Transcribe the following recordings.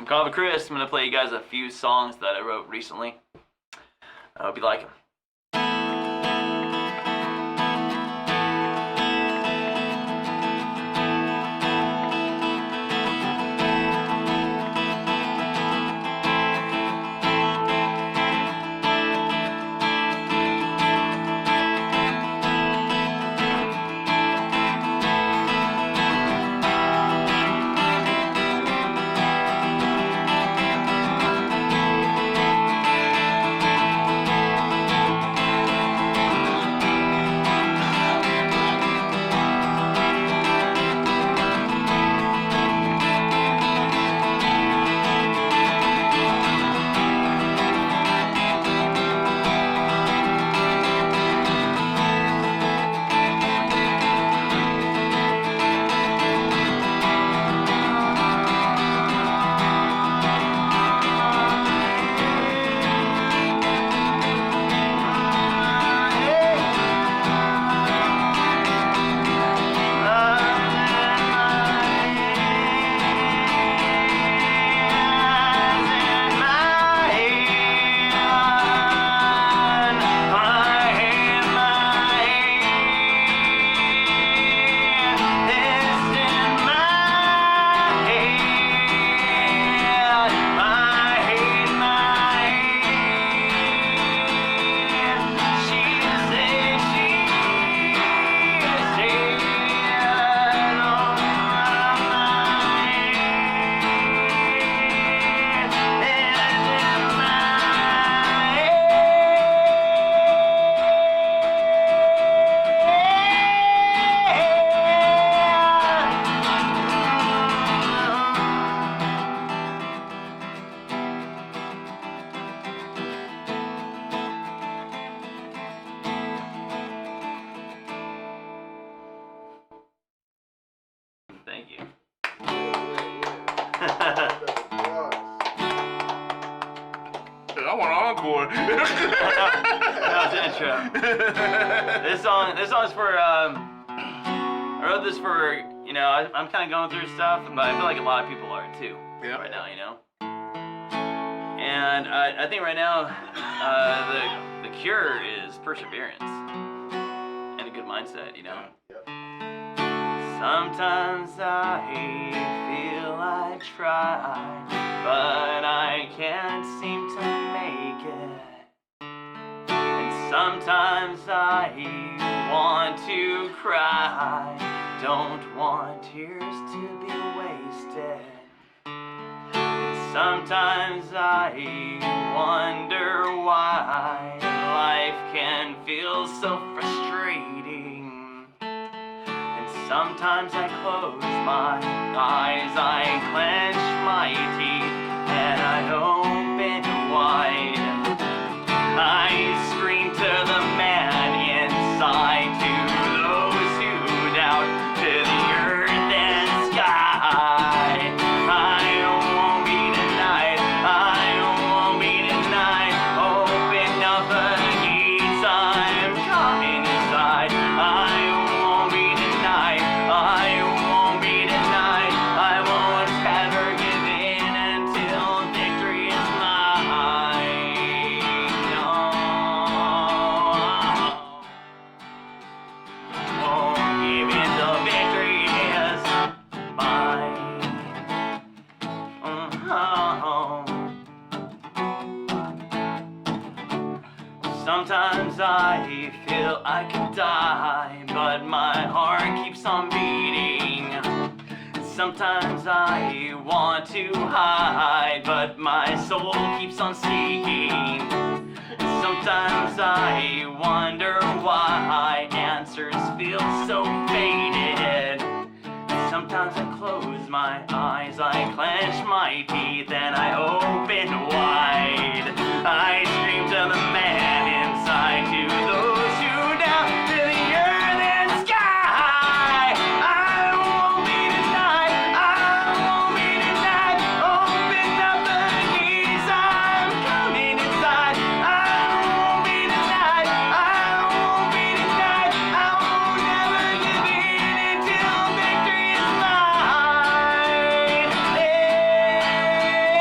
I'm KavaChris. I'm going to play you guys a few songs that I wrote recently. I hope you like them. Thank you. I want an encore. That was the intro. This song's for, I wrote this for, you know, I'm kind of going through stuff, but I feel like a lot of people are too, right now, you know? And I think right now, the cure is perseverance and a good mindset, you know? Sometimes I feel I tried, but I can't seem to make it. And sometimes I want to cry, don't want tears to be wasted. And sometimes I wonder why life can feel so frustrating. Sometimes I close my eyes, I clench my teeth, and I open wide. I scream to the man inside, to those who doubt, to the earth and sky. I won't be denied, I won't be denied. Open up the gates, I'm coming inside. I won't be denied. I won't be denied. I won't ever give in until victory is mine. No. Won't give in till victory is mine. Sometimes I feel I could die, but my heart keeps on beating. Sometimes I want to hide, but my soul keeps on seeking. Sometimes I wonder why answers feel so faded. Sometimes I close my eyes, I clench my teeth, and I open wide. I scream to the man inside, to those who doubt, to the earth and sky. I won't be denied, I won't be denied. Open up the keys, I'm coming inside. I won't be denied, I won't be denied. I won't never give in until victory is mine. Hey.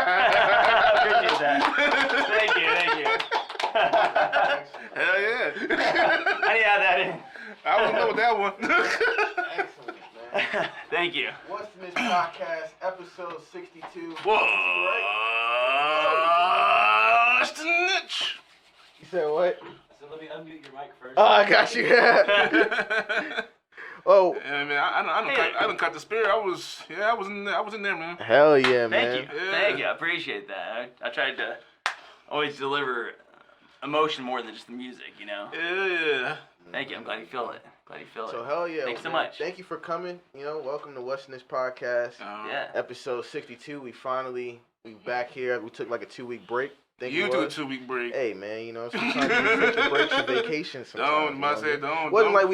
Appreciate that. Thank you. Hell yeah. I need to add that in. I wouldn't know that one. Excellent, man. Thank you. What's in this podcast? Episode 62. What's the niche? You said what? So let me unmute your mic first. Oh, I got you. Oh. Yeah, man, I done cut the spirit. I was in there, man. Hell yeah, man. Thank you. Yeah. Thank you. I appreciate that. I tried to always deliver emotion more than just the music, you know? Yeah. Thank you. I'm glad you feel it. So hell yeah. Thanks so man. much. Thank you for coming. Welcome to What's in This Podcast. Yeah. Episode 62. We back here. We took like a 2-week break. You do a 2-week break. Hey man, sometimes you take the breaks and vacations. Don't. Wasn't like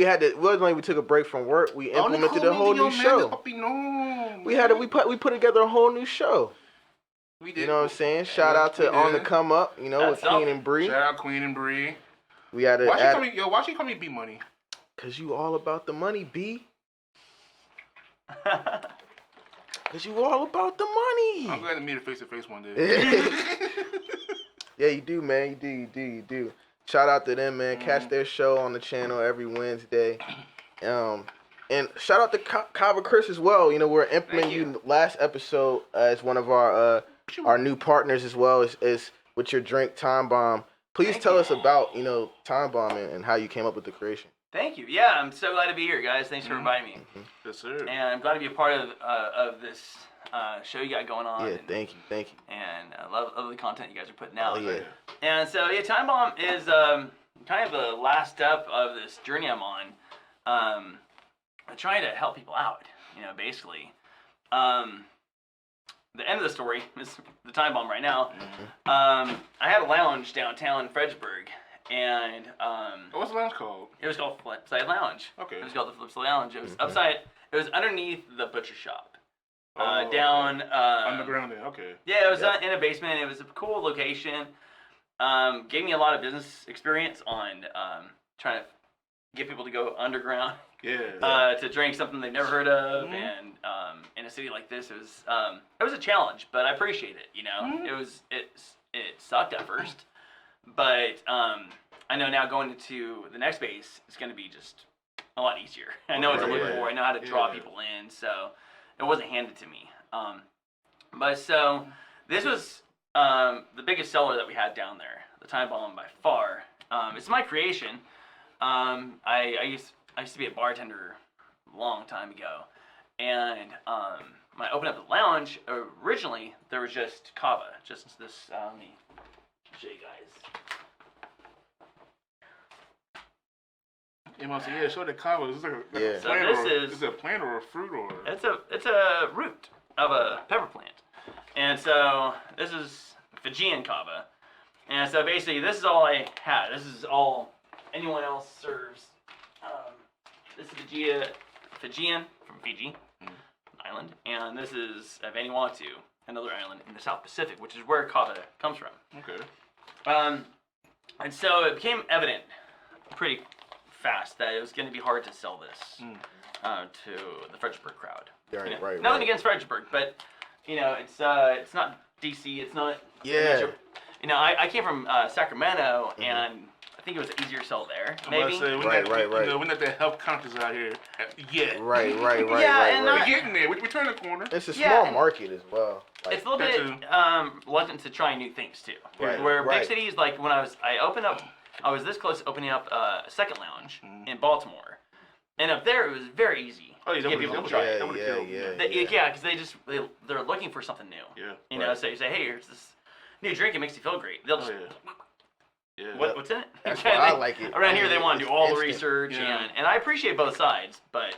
we took a break from work. We implemented a whole new show. We put together a whole new show. We did. You know what I'm saying? Shout out to On the Come Up. With Queen and Bree. Shout out Queen and Bree. We had why she call me B Money? Cause you all about the money, B. Cause you all about the money. I'm glad to meet her face to face one day. Yeah, you do, man. You do. Shout out to them, man. Catch their show on the channel every Wednesday. And shout out to KavaChris as well. We're implementing you last episode as one of our new partners as well as with your drink Time Bomb. Please tell us about Time Bomb and how you came up with the creation. Thank you. Yeah, I'm so glad to be here, guys. Thanks for inviting me. Yes, sir. And I'm glad to be a part of this show you got going on. Yeah, thank you. And I love the content you guys are putting out. Oh, yeah. And so, Time Bomb is kind of the last step of this journey I'm on. I'm trying to help people out, basically. The end of the story is the Time Bomb right now. I had a lounge downtown in Fredericksburg. And what's the lounge called? It was called Flipside Lounge. Okay. It was called the Flipside Lounge. It was upside. It was underneath the butcher shop. Down underground there. Okay. Yeah, it was in a basement. It was a cool location. Gave me a lot of business experience on trying to get people to go underground. Yeah. To drink something they've never heard of, and in a city like this, it was a challenge, but I appreciate it. It sucked at first, but I know now going into the next base, it's going to be just a lot easier. I know what to look for. I know how to draw people in, so it wasn't handed to me. But so this was the biggest seller that we had down there, the Time Bomb by far. It's my creation. I used to be a bartender a long time ago, and when I opened up the lounge, originally there was just Kava, just this. Let me show you guys. Show the Kava. Is this like a So plant this is it a plant or a fruit or? It's a root of a pepper plant, and so this is Fijian Kava, and so basically this is all I had. This is all anyone else serves. This is Fijian from Fiji, an island, and this is Vanuatu, another island in the South Pacific, which is where Kava comes from. Okay. And so it became evident pretty fast that it was going to be hard to sell this to the Fredericksburg crowd. Right. Nothing against Fredericksburg, but it's not DC. It's not. Yeah. I came from Sacramento, and I think it was an easier sell there. Maybe. Right. We're not the health conscious out here yet. Right. We're getting there. We turn the corner. It's a small market as well. It's a little bit reluctant to try new things too. Right. Where big cities, like when I opened up. I was this close to opening up a second lounge in Baltimore, and up there it was very easy to get people to try it. Yeah, because they're looking for something new. Yeah. So you say, hey, here's this new drink. It makes you feel great. They'll just what's in it? That's why I like it. Around here, they want to do all the instant. research, and I appreciate both sides. But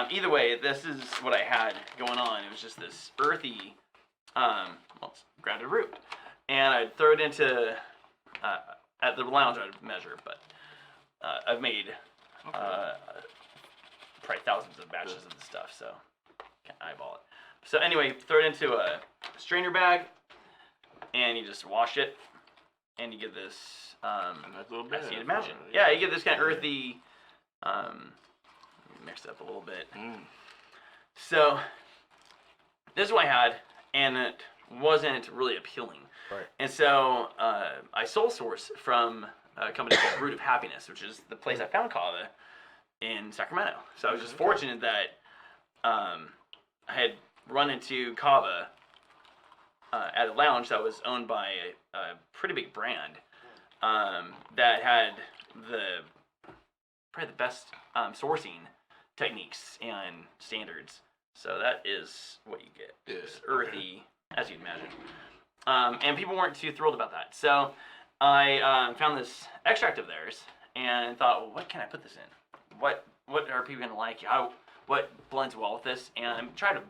either way, this is what I had going on. It was just this earthy, it's grounded root, and I'd throw it into. At the lounge, I'd measure, but I've made probably thousands of batches of the stuff, so can't eyeball it. So anyway, throw it into a strainer bag, and you just wash it, and you get this. Nice little bag. As you'd imagine. Yeah, you get this kind of earthy. Mix it up a little bit. So this is what I had, and wasn't really appealing. Right. And so I sole source from a company called Root of Happiness, which is the place I found Kava in Sacramento. So I was just fortunate that I had run into Kava at a lounge that was owned by a pretty big brand that had probably the best sourcing techniques and standards. So that is what you get. It's earthy, as you'd imagine. And people weren't too thrilled about that. So I found this extract of theirs and thought, well, what can I put this in? What are people going to like? What blends well with this? And tried a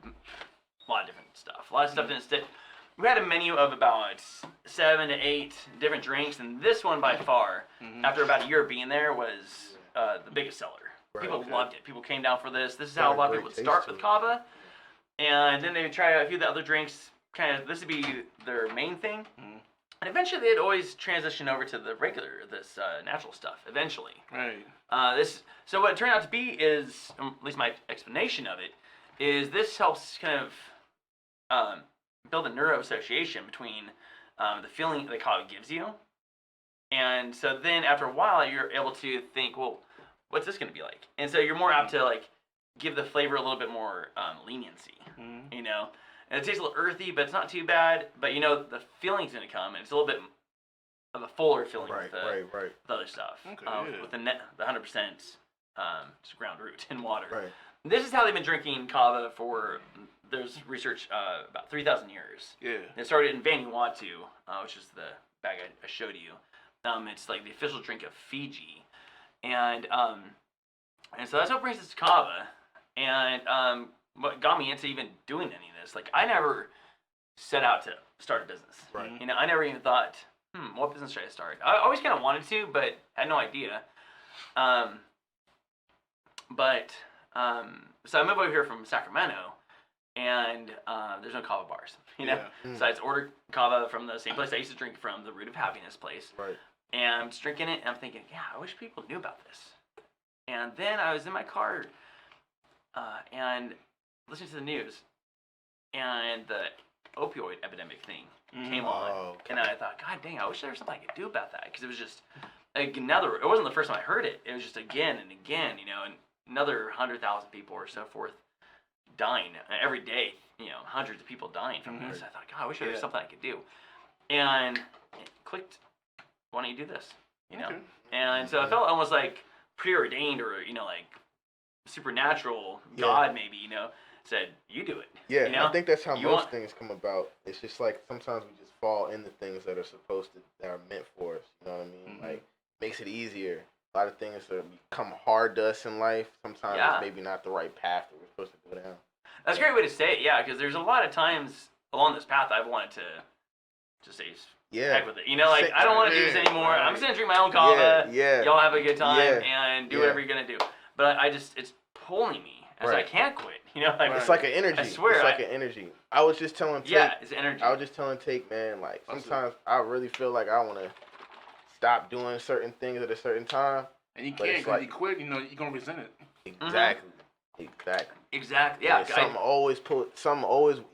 lot of different stuff. A lot of stuff didn't stick. We had a menu of about 7 to 8 different drinks, and this one by far, after about a year of being there, was the biggest seller. Right, people loved it. People came down for this. This is how a lot of people would start with Kava, and then they would try a few of the other drinks. This would be their main thing, and eventually they'd always transition over to the regular, this natural stuff. Eventually, right. So what it turned out to be is, at least my explanation of it, is this helps kind of build a neuro-association between the feeling that Kava gives you, and so then after a while you're able to think, well, what's this going to be like? And so you're more apt to like give the flavor a little bit more leniency, you know. And it tastes a little earthy, but it's not too bad. But you know the feeling's going to come, and it's a little bit of a fuller feeling with the other stuff. With the 100% just ground root in water. Right. This is how they've been drinking Kava for, there's research, about 3,000 years. Yeah. It started in Vanuatu, which is the bag I showed you. It's like the official drink of Fiji. And so that's what brings us to Kava. And what got me into even doing any of this, like I never set out to start a business. Right. You know, I never even thought, what business should I start? I always kind of wanted to, but had no idea. So I moved over here from Sacramento, and there's no Kava bars, you know? So I just ordered Kava from the same place I used to drink from, the Root of Happiness place. Right. And I'm just drinking it, and I'm thinking, yeah, I wish people knew about this. And then I was in my car and listening to the news, and the opioid epidemic thing came on. And I thought, God dang, I wish there was something I could do about that, because it was just it wasn't the first time I heard it. It was just again and again, you know, and another 100,000 people or so forth dying every day, you know, hundreds of people dying from this. I thought, God, I wish there was something I could do. And it clicked, why don't you do this, you know? And so I felt almost like preordained, or, you know, like supernatural God maybe, you know, said, you do it. Yeah, you know? I think that's how most things come about. It's just like sometimes we just fall into things that are meant for us, you know what I mean? Like, makes it easier. A lot of things that become hard to us in life, sometimes it's maybe not the right path that we're supposed to go down. That's a great way to say it, yeah, because there's a lot of times along this path I've wanted to just say, heck with it. You know, like, I don't want to do this anymore. Right. I'm just going to drink my own Kava. Y'all have a good time and do whatever you're going to do. But it's pulling me as I can't quit. You know, like, it's like an energy. I swear. It's like an energy. I was just telling Tate. Yeah, it's energy. I was just telling Tate, man, like, sometimes I really feel like I want to stop doing certain things at a certain time. And you can't, because you quit, you know, you're going to resent it. Exactly. Yeah. Something always,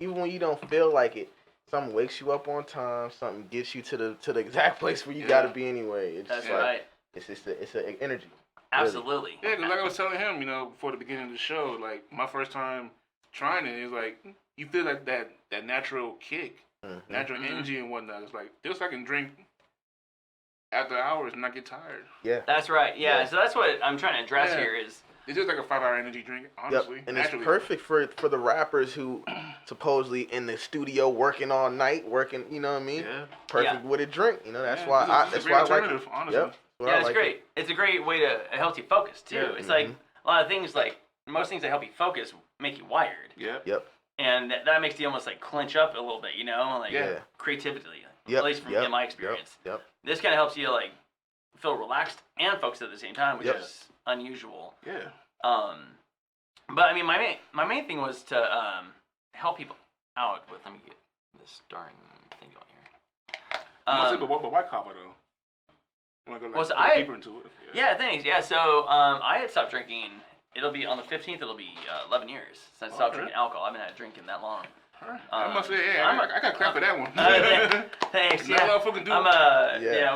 even when you don't feel like it, something wakes you up on time, something gets you to the exact place where you got to be anyway. It's That's just like, right. It's an energy. Absolutely. Really. Yeah, because like I was telling him, you know, before the beginning of the show, like, my first time trying it, it's like, you feel like that natural kick, natural energy and whatnot. It's like, this I can drink after hours and not get tired. Yeah. That's right. Yeah. So that's what I'm trying to address here is. It's just like a 5-hour energy drink, honestly. And it's perfect for the rappers who supposedly in the studio working all night, you know what I mean? Yeah. Perfect with a drink. You know, that's why I like it. Honestly. Yep. Yeah, it's great. It's a great way to help you focus too. Yeah. It's like a lot of things, like most things that help you focus make you wired. Yep. And that makes you almost like clench up a little bit, you know, like creativity. At least from in my experience. Yep. This kind of helps you like feel relaxed and focused at the same time, which is unusual. Yeah. But I mean, my main thing was to help people out with. Let me get this darn thing going here. But why Kava though? You want to go deeper into it? Yeah, thanks. Yeah, so I had stopped drinking. It'll be on the 15th. It'll be 11 years since I stopped drinking alcohol. I haven't had a drink in that long. I must say, I got clap for that one. Thanks. Not a lot of folk can do it. Well,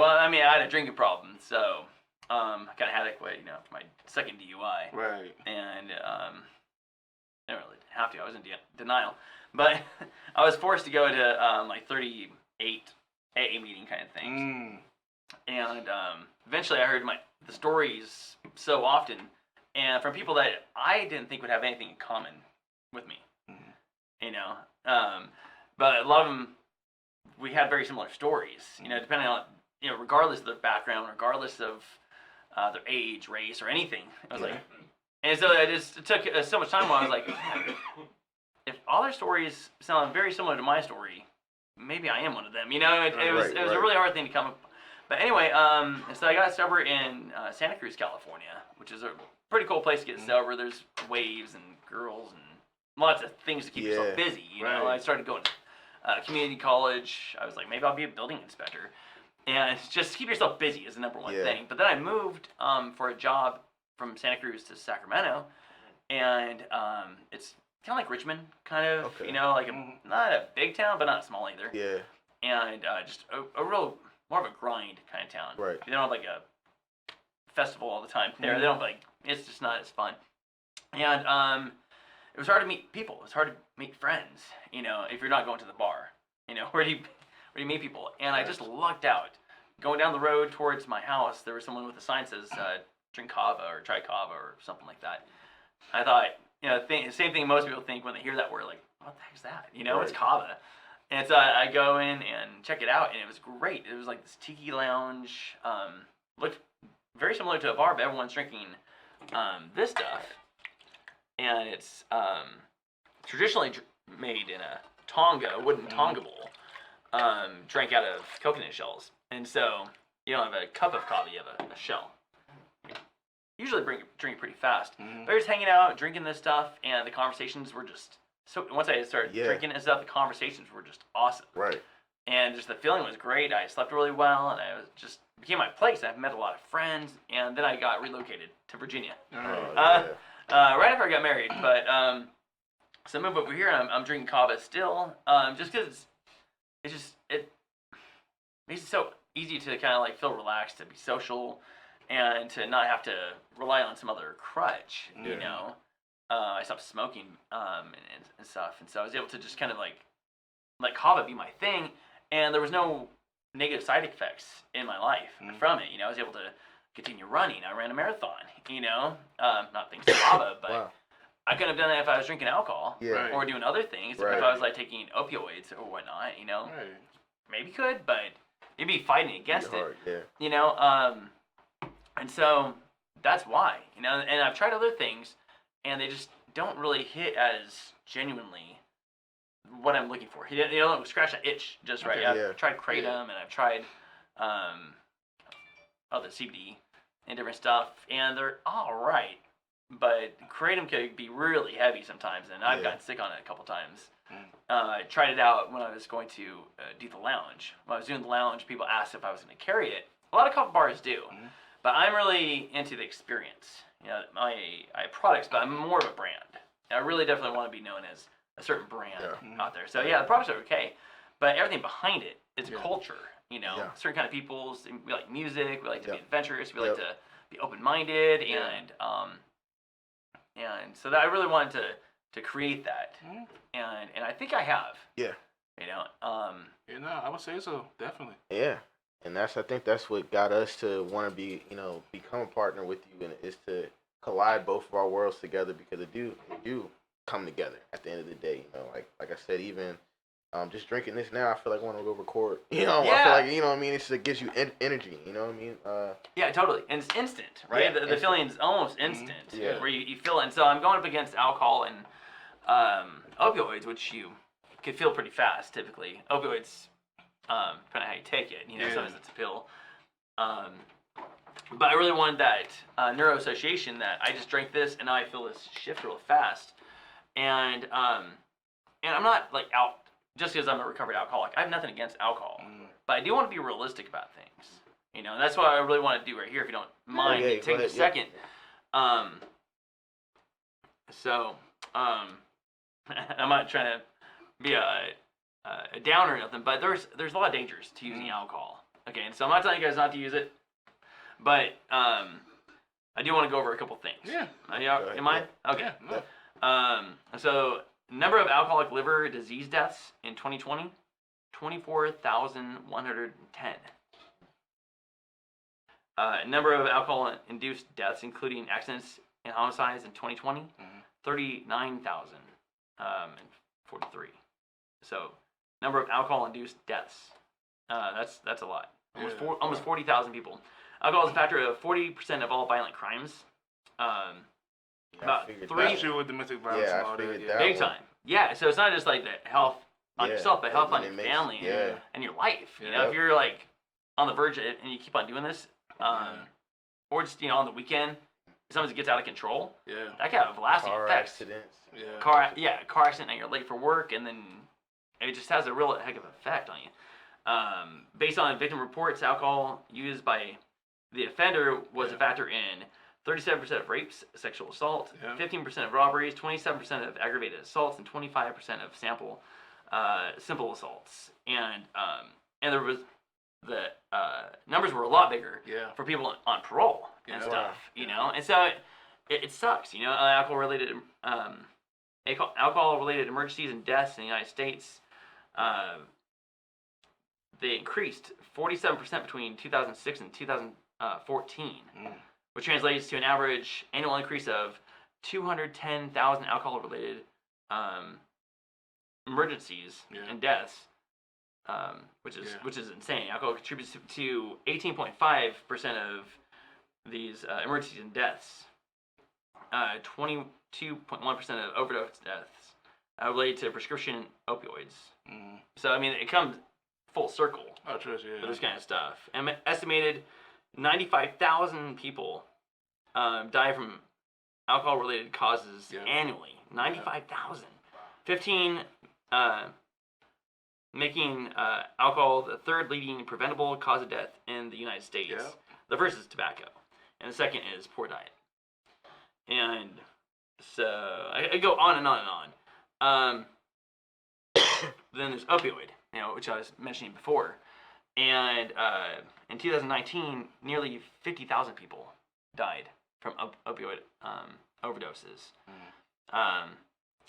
I mean, I had a drinking problem, so I kind of had it, for my second DUI. Right. And I didn't really have to. I was in denial, but I was forced to go to like 38 AA meeting kind of things. And eventually, I heard the stories so often, and from people that I didn't think would have anything in common with me. But a lot of them, we had very similar stories, depending on, regardless of their background, regardless of their age, race, or anything. I was like, and so it took so much time where I was like, man, if all their stories sound very similar to my story, maybe I am one of them. It was a really hard thing to come up. But anyway, so I got sober in Santa Cruz, California, which is a pretty cool place to get sober. There's waves and girls and lots of things to keep yourself busy. I started going to community college. I was like, maybe I'll be a building inspector. And just keep yourself busy is the number one thing. But then I moved for a job from Santa Cruz to Sacramento. And it's kind of like Richmond, kind of, like not a big town, but not small either. Yeah. And just a real, more of a grind kind of town. Right. They don't have like a festival all the time there. They don't it's just not as fun. And it was hard to meet people. It was hard to meet friends, if you're not going to the bar. Where do you meet people? And I just lucked out. Going down the road towards my house, there was someone with a sign that says, drink Kava or try Kava or something like that. I thought, same thing most people think when they hear that word, like, what the heck's that? It's Kava. And so I go in and check it out, and it was great. It was like this tiki lounge. Looked very similar to a bar, but everyone's drinking this stuff. And it's traditionally made in a wooden tonga bowl, drank out of coconut shells. And so you don't have a cup of Kava, you have a shell. Usually drink it pretty fast. But I was hanging out, drinking this stuff, and the conversations were just so. Once I started drinking and stuff, the conversations were just awesome. Right. And just the feeling was great. I slept really well, and I was just became my place. I've met a lot of friends, and then I got relocated to Virginia. Right after I got married. But so I moved over here, and I'm drinking Kava still, just because it makes it so easy to kind of like feel relaxed, to be social, and to not have to rely on some other crutch. I stopped smoking and stuff, and so I was able to just kind of like let Kava be my thing, and there was no negative side effects in my life from it. I was able to continue running. I ran a marathon. Not thanks to Kava, but I couldn't have done that if I was drinking alcohol or doing other things. If I was like taking opioids or whatnot, maybe could, but you'd be fighting against it. And so that's why, and I've tried other things, and they just don't really hit as genuinely what I'm looking for. You don't scratch that itch just right. I've tried Kratom, and I've tried other CBD and different stuff, and they're all right. But Kratom could be really heavy sometimes, and I've gotten sick on it a couple times. I tried it out when I was going to do the lounge. When I was doing the lounge, people asked if I was going to carry it. A lot of coffee bars do, but I'm really into the experience. I have products, but I'm more of a brand. I really definitely want to be known as a certain brand out there. So the products are okay, but everything behind it is a culture. Certain kind of peoples. We like music. We like to be adventurous. We like to be open-minded, and so that I really wanted to create that, and I think I have. I would say so, definitely. And I think that's what got us to want to be, become a partner with you, and is to collide both of our worlds together, because it do come together at the end of the day. Like I said, even just drinking this now, I feel like I want to go record. I feel like, it gives you energy. Totally, and it's instant, right? The feeling is almost instant, where you feel it. And so I'm going up against alcohol and opioids, which you can feel pretty fast. Typically, opioids, depending on how you take it. Sometimes it's a pill. But I really wanted that neuroassociation that I just drank this and now I feel this shift real fast. And I'm not like out just because I'm a recovered alcoholic. I have nothing against alcohol, but I do want to be realistic about things. And that's what I really want to do right here. If you don't mind, take a second. I'm not trying to be a downer or nothing, but there's a lot of dangers to using alcohol. Okay, and so I'm not telling you guys not to use it, but I do want to go over a couple things. Yeah. In mind? Okay. Yeah. So number of alcoholic liver disease deaths in 2020, 24,110. Number of alcohol-induced deaths, including accidents and homicides in 2020, 39,043. So, number of alcohol-induced deaths. That's a lot. Almost 40,000 people. Alcohol is a factor of 40% of all violent crimes. About Especially with domestic violence and all that. Big time. Yeah, so it's not just like the health on yourself, but health on your family and your life. You know, if you're like on the verge of it and you keep on doing this, or just on the weekend, if something gets out of control, that can have lasting effects. Accidents. Car accident and you're late for work, and then it just has a real heck of effect on you. Based on victim reports, alcohol used by the offender was a factor in 37% of rapes, sexual assault, 15% of robberies, 27% of aggravated assaults, and 25% of simple assaults. And there was the numbers were a lot bigger for people on parole and stuff, And so it sucks, alcohol-related emergencies and deaths in the United States. They increased 47% between 2006 and 2014, which translates to an average annual increase of 210,000 alcohol-related emergencies and deaths, which is insane. Alcohol contributes to 18.5% of these emergencies and deaths. 22.1% of overdose deaths related to prescription opioids. So I mean, it comes full circle for this kind of stuff. And estimated 95,000 people die from alcohol-related causes annually. 95,000. 15 making alcohol the third leading preventable cause of death in the United States. The first is tobacco, and the second is poor diet. And so I go on and on and on. Then there's opioid, which I was mentioning before. And in 2019, nearly 50,000 people died from opioid overdoses.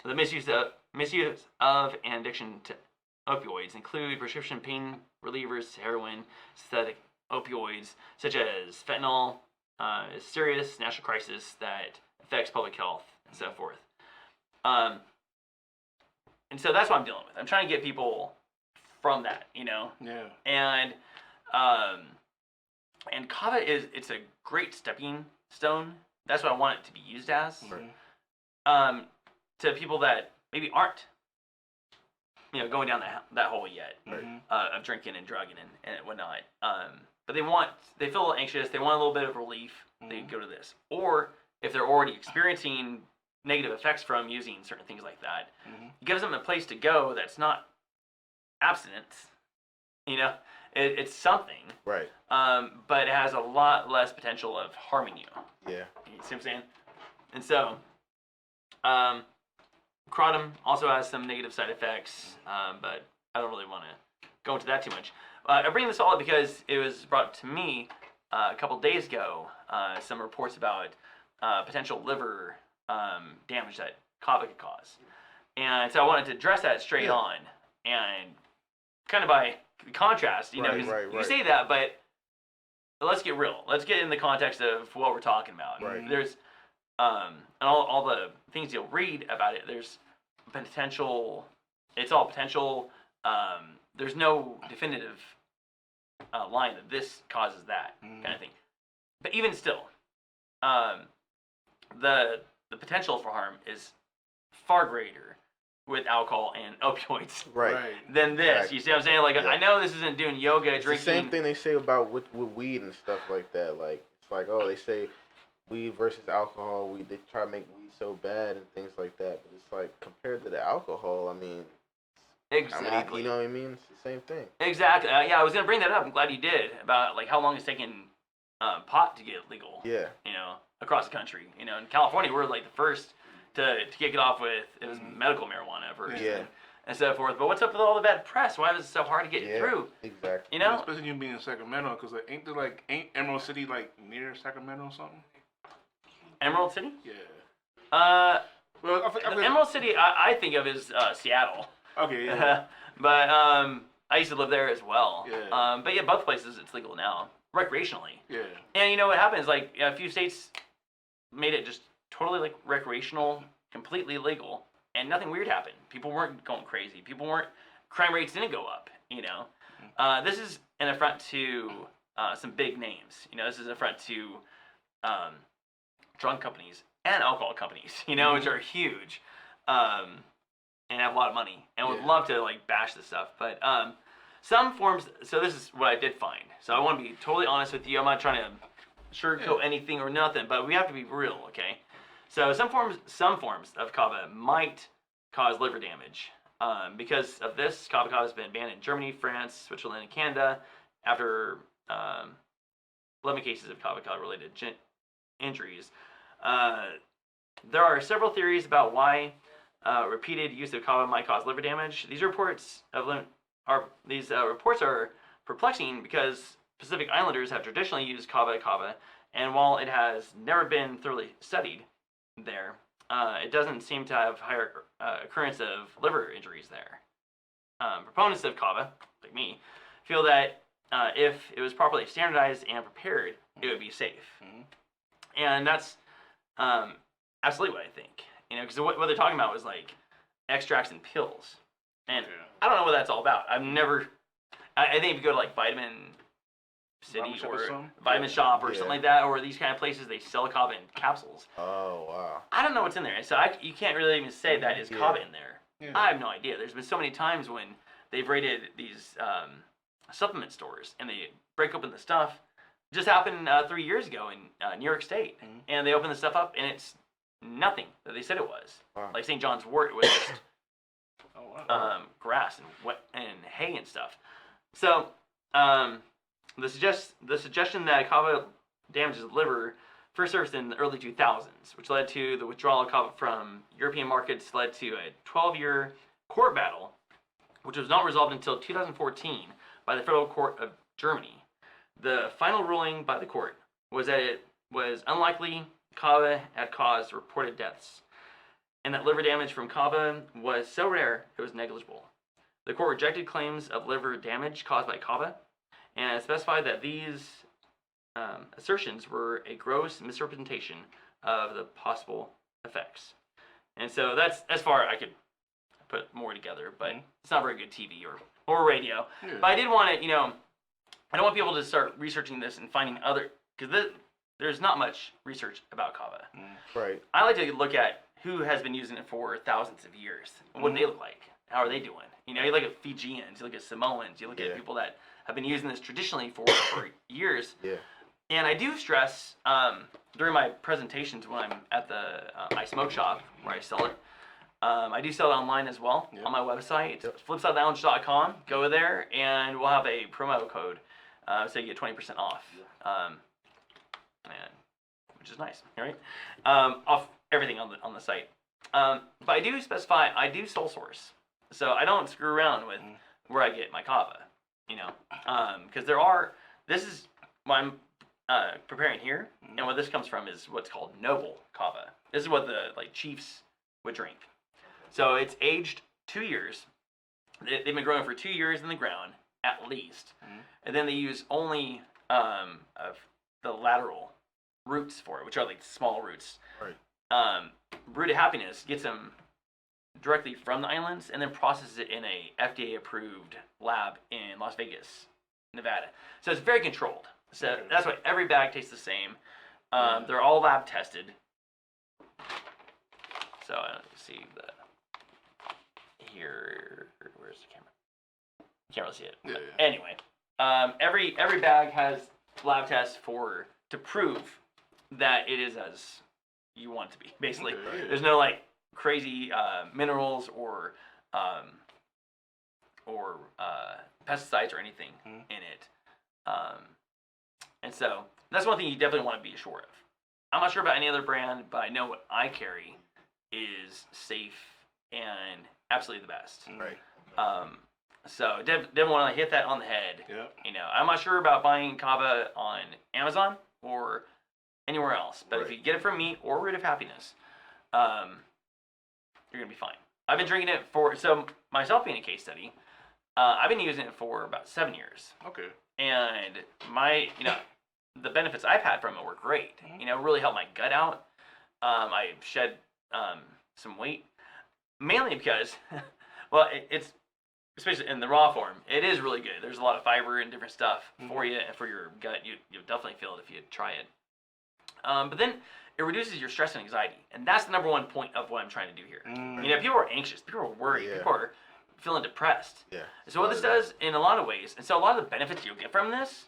The misuse of and addiction to opioids include prescription pain relievers, heroin, synthetic opioids, such as fentanyl, is a serious national crisis that affects public health and so forth. And so that's what I'm dealing with. I'm trying to get people from that, And Kava it's a great stepping stone. That's what I want it to be used as. To people that maybe aren't, going down that hole yet of drinking and drugging and whatnot. But they feel a little anxious. They want a little bit of relief. They go to this. Or if they're already experiencing negative effects from using certain things like that, it gives them a place to go that's not abstinence. It's something. Right. But it has a lot less potential of harming you. Yeah. You see what I'm saying? And so, kratom also has some negative side effects, but I don't really want to go into that too much. I bring this all up because it was brought to me a couple days ago, some reports about potential liver damage that Kava could cause. And so I wanted to address that straight on, and kind of by contrast, you say that, but let's get real. Let's get in the context of what we're talking about. Right. There's and all the things you'll read about it, there's potential. It's all potential. There's no definitive line that this causes that kind of thing. But even still, the potential for harm is far greater with alcohol and opioids than this. Exactly. You see what I'm saying? Like, I know this isn't doing yoga, it's drinking. the same thing they say about with weed and stuff like that. Like, it's like, they say weed versus alcohol. They try to make weed so bad and things like that. But it's like, compared to the alcohol, I mean, exactly. You know what I mean? It's the same thing. Exactly. I was going to bring that up. I'm glad you did. About, like, how long it's taken pot to get legal. Yeah. Across the country. In California, we're, like, the first to kick it off with, it was medical marijuana first. Yeah. and so forth. But what's up with all the bad press? Why was it so hard to get through? Exactly. You know, especially you being in Sacramento, because like, ain't Emerald City like near Sacramento or something? Emerald City. Yeah. Well, Emerald City, I think of as Seattle. Okay. Yeah. But I used to live there as well. Yeah. But yeah, both places it's legal now, recreationally. Yeah. And you know what happens? Like a few states made it just totally like recreational, completely legal, and nothing weird happened. People weren't going crazy. Crime rates didn't go up. You know, this is an affront to some big names. You know, this is an affront to drug companies and alcohol companies. You know, which are huge. And have a lot of money, and would love to like bash this stuff, but some forms. So this is what I did find. So I want to be totally honest with you. I'm not trying to sugarcoat anything or nothing, but we have to be real, okay? So some forms of kava might cause liver damage. Because of this, kava has been banned in Germany, France, Switzerland, and Canada after 11 cases of kava related injuries. There are several theories about why repeated use of kava might cause liver damage. These reports are perplexing because Pacific Islanders have traditionally used kava, and while it has never been thoroughly studied there, it doesn't seem to have higher occurrence of liver injuries there. Proponents of kava, like me, feel that if it was properly standardized and prepared, it would be safe. And that's absolutely what I think. You know, because what they're talking about was like extracts and pills, and I don't know what that's all about. I think if you go to like Vitamin City or Vitamin Shop or something like that, or these kind of places, they sell kava in capsules. Oh wow! I don't know what's in there, so you can't really even say that is kava in there. Yeah. I have no idea. There's been so many times when they've raided these supplement stores and they break open the stuff. It just happened 3 years ago in New York State, and they opened the stuff up and it's nothing that they said it was. Wow. Like St. John's wort was just grass and hay and stuff. So the suggestion that kava damages the liver first surfaced in the early 2000s, which led to the withdrawal of kava from European markets, led to a 12-year court battle, which was not resolved until 2014 by the Federal Court of Germany. The final ruling by the court was that it was unlikely kava had caused reported deaths, and that liver damage from kava was so rare it was negligible. The court rejected claims of liver damage caused by kava, and specified that these assertions were a gross misrepresentation of the possible effects. And so that's as far I could put more together, but it's not very good TV or radio. Yeah. But I did want to, I don't want people to start researching this and finding other, because there's not much research about kava. Right. I like to look at who has been using it for thousands of years. What do they look like? How are they doing? You look at Fijians, you look at Samoans, you look at people that have been using this traditionally for years. Yeah. And I do stress during my presentations when I'm at the Ismokeshop where I sell it. I do sell it online as well on my website. It's flipsidelounge.com. Go there and we'll have a promo code so you get 20% off. Which is nice, right? Off everything on the site. But I do specify I do sole source, so I don't screw around with where I get my kava. Because this is what I'm preparing here, and what this comes from is what's called noble kava. This is what the chiefs would drink. So it's aged 2 years. They've been growing for 2 years in the ground at least, and then they use only of the lateral roots for it, which are like small roots. Right. Brewed Happiness gets them directly from the islands and then processes it in a FDA approved lab in Las Vegas, Nevada. So it's very controlled. So that's why every bag tastes the same. They're all lab tested. So I don't see here. Where's the camera? You can't really see it. Yeah. Anyway, every bag has lab tests to prove that it is as you want it to be. Basically, there's no crazy minerals or pesticides or anything in it. And so that's one thing you definitely want to be sure of. I'm not sure about any other brand, but I know what I carry is safe and absolutely the best. Right. So definitely want to hit that on the head. Yep. You know, I'm not sure about buying Kava on Amazon or anywhere else, but if you get it from me or Root of Happiness, you're gonna be fine. I've been drinking it so myself being a case study, I've been using it for about 7 years. Okay. And the benefits I've had from it were great. You know, really helped my gut out. I shed some weight, mainly because, well, it's especially in the raw form, it is really good. There's a lot of fiber and different stuff for you and for your gut. You'll definitely feel it if you try it. But then it reduces your stress and anxiety, and that's the number one point of what I'm trying to do here. You know, people are anxious, people are worried, people are feeling depressed. Yeah. So what this does in a lot of ways, and so a lot of the benefits you'll get from this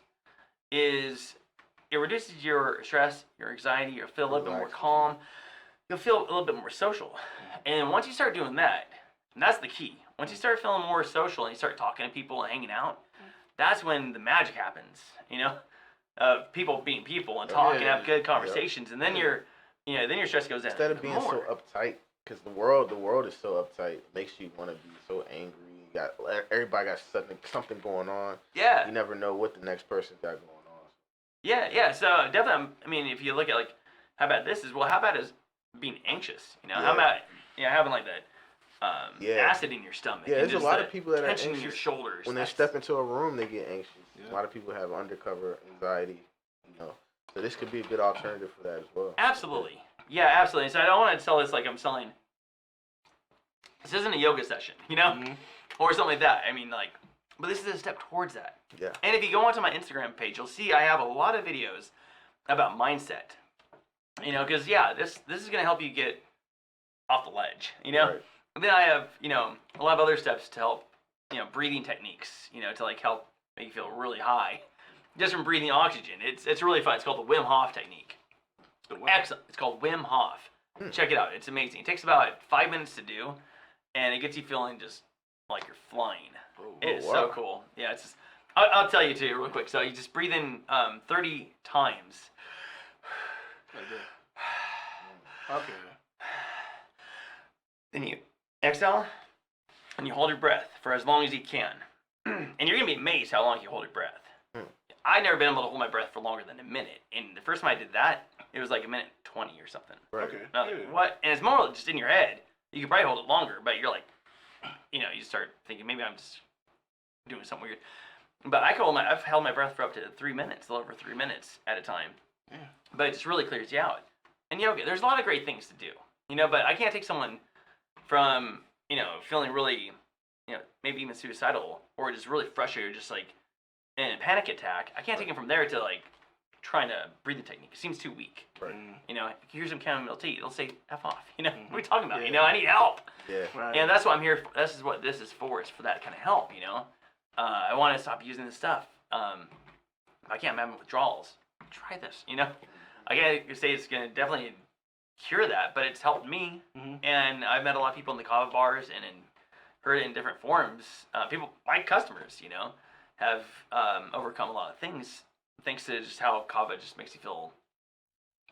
is it reduces your stress, your anxiety. You'll feel a little bit more calm. You'll feel a little bit more social. And once you start doing that, and that's the key. Once you start feeling more social and you start talking to people and hanging out, that's when the magic happens. You know, people being people and talking, have good conversations, and then your stress goes down. Instead of being so uptight, because the world is so uptight, it makes you want to be so angry. Everybody got something going on. Yeah. You never know what the next person's got going on. Yeah. So definitely, I mean, if you look at like, how about this is, well, how about is being anxious? You know, how about having like that acid in your stomach? Yeah, there's a lot of people that are tension anxious. in your shoulders. When they step into a room, they get anxious. A lot of people have undercover anxiety. You know, so this could be a good alternative for that as well. Absolutely. Yeah, absolutely. So I don't want to sell this like I'm selling. This isn't a yoga session, you know, or something like that. I mean, like, but this is a step towards that. Yeah. And if you go onto my Instagram page, you'll see I have a lot of videos about mindset. You know, because this is gonna help you get off the ledge. You know. Right. And then I have a lot of other steps to help. Breathing techniques. To like help make you feel really high, just from breathing oxygen. It's really fun. It's called the Wim Hof technique. Excellent. It's called Wim Hof. Check it out. It's amazing. It takes about 5 minutes to do, and it gets you feeling just like you're flying. It's so cool. Yeah, it's. I'll tell you too real quick. So you just breathe in 30 times. Okay. Then you exhale, and you hold your breath for as long as you can. And you're gonna be amazed how long you hold your breath. I've never been able to hold my breath for longer than a minute. And the first time I did that, it was like 1:20 or something. Right. Okay. And I was like, what? And it's more just in your head. You could probably hold it longer, but you're like, you start thinking maybe I'm just doing something weird. But I've held my breath for up to 3 minutes, a little over 3 minutes at a time. Yeah. But it just really clears you out. And yoga, there's a lot of great things to do. But I can't take someone from, feeling really, maybe even suicidal or just really frustrated, just like in a panic attack. I can't take them from there to like trying to breathing technique. It seems too weak. Right. Here's some chamomile tea. They'll say F off. What are we talking about? I need help. Yeah. Right. And that's what I'm here for. This is what this is for. It's for that kind of help, I want to stop using this stuff. I can't have withdrawals. Try this, I can't say it's going to definitely cure that, but it's helped me. And I've met a lot of people in the Kava bars and heard it in different forms. People, my customers, have overcome a lot of things thanks to just how Kava just makes you feel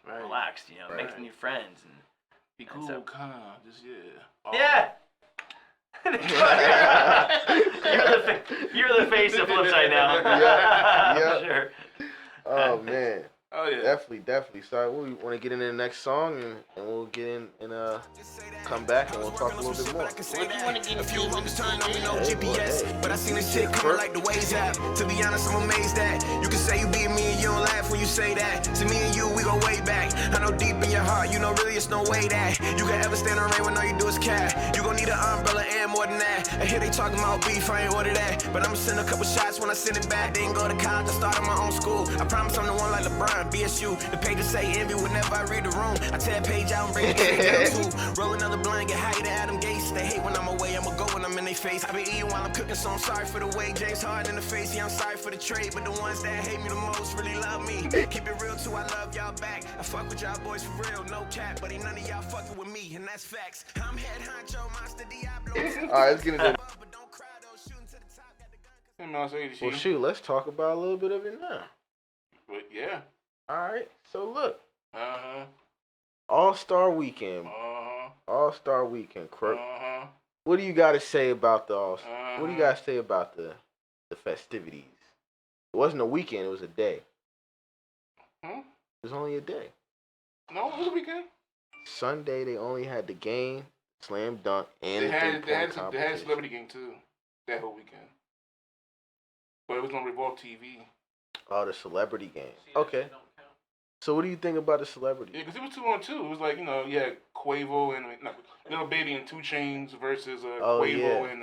relaxed, makes new friends. And be cool, so, calm, just, Yeah. you're the face of Flipside now. Yeah. Sure. Oh, man. Oh, yeah. Definitely. So we want to get into the next song, and we'll get in and come back and we'll talk a little bit more. What do you want to get A few into? homies turned on me, no GPS. But I seen this shit coming like the waves app. To be honest, I'm amazed that you can say you beat me and you don't laugh when you say that. To me and you, we go way back. I know deep in your heart, really it's no way that you can ever stand in the rain when all you do is cat. You gon' need an umbrella and more than that. I hear they talking about beef, I ain't order that. But I'ma send a couple shots when I send it back. Didn't go to college, I started my own school. I promise I'm the one like LeBron. BSU, the pages say envy whenever I read the room. I tear a page out and bring it down too. Roll another blunt, get higher than Adam Gates. They hate when I'm away, I'ma go when I'm in their face. I been eating while I'm cooking, so I'm sorry for the way. James Harden in the face, yeah, I'm sorry for the trade. But the ones that hate me the most really love me. Keep it real too, I love y'all back. I fuck with y'all boys for real, no cap. But ain't none of y'all fucking with me, and that's facts. I'm head honcho, monster Diablo. All right, let's get into it. But don't cry though, shooting to the top, got the gun. Well, shoot, let's talk about a little bit of it now. But yeah. All right, so look. Uh-huh. All-Star Weekend. Uh-huh. All-Star Weekend, Crook. Uh-huh. What do you got to say about what do you got to say about the festivities? It wasn't a weekend. It was a day. Hmm? It was only a day. No, it was a weekend. Sunday they only had the game, slam dunk, and They had competition. they had celebrity game too that whole weekend, but it was on Revolve TV. Oh, the celebrity game. Okay. So what do you think about the celebrity? Yeah, because it was 2-on-2. It was like, you had Quavo and Lil Baby and 2 Chainz versus Quavo and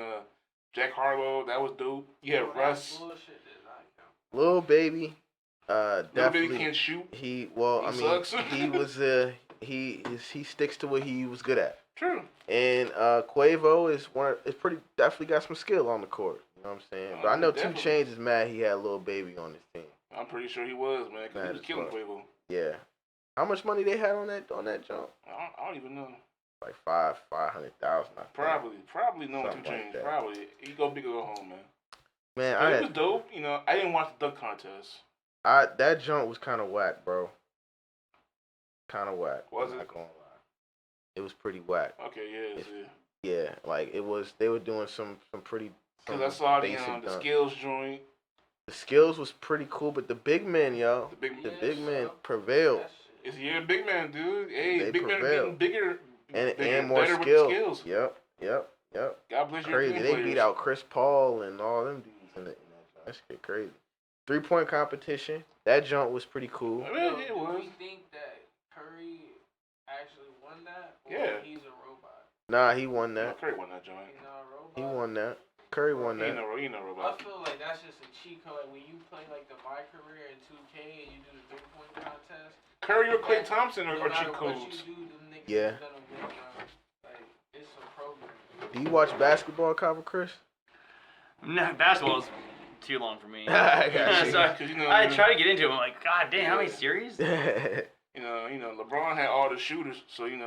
Jack Harlow. That was dope. You had Russ. Lil Baby, Lil definitely. Baby can't shoot. He sucks. he was he sticks to what he was good at. True. And Quavo is definitely got some skill on the court. You know what I'm saying? But I know 2 Chainz is mad he had Lil Baby on his team. I'm pretty sure he was, man, because he was killing Quavo. Yeah. How much money they had on that jump? I don't even know. Like 500,000. Probably no 2 Something like Chainz. that. Probably. He go big or go home, man. Man, It was dope. I didn't watch the dunk contest. That jump was kind of whack, bro. Kind of whack. Was it? Not gonna lie. It was pretty whack. Okay, yeah. Yeah, like it was. They were doing some pretty. Because I saw the dunks. skills joint. The skills was pretty cool, but the big men, yo, the big men prevailed. It's big man, dude. Hey, They big men are prevailed. getting bigger and more better skills. with the skills. Yep. God bless you. Crazy. They beat out Chris Paul and all them dudes in that jump. That shit crazy. 3-point competition. That jump was pretty cool. I mean, it was. Do we think that Curry actually won that? Or Yeah. He's a robot. Nah, he won No, that. Curry won that joint. He's not a robot. He won that. Curry won He that. ain't no I robot. feel like that's just a cheat code. Like when you play like the My Career in 2K and you do the 3-point contest. Curry or Klay Thompson are no matter cheat what codes. you do, them niggas Yeah. is gonna win, like it's a program. Do you watch basketball, KavaChris? No, basketball's too long for me. I got you. So I try to get into it. I'm like, God damn, how many series? LeBron had all the shooters, so he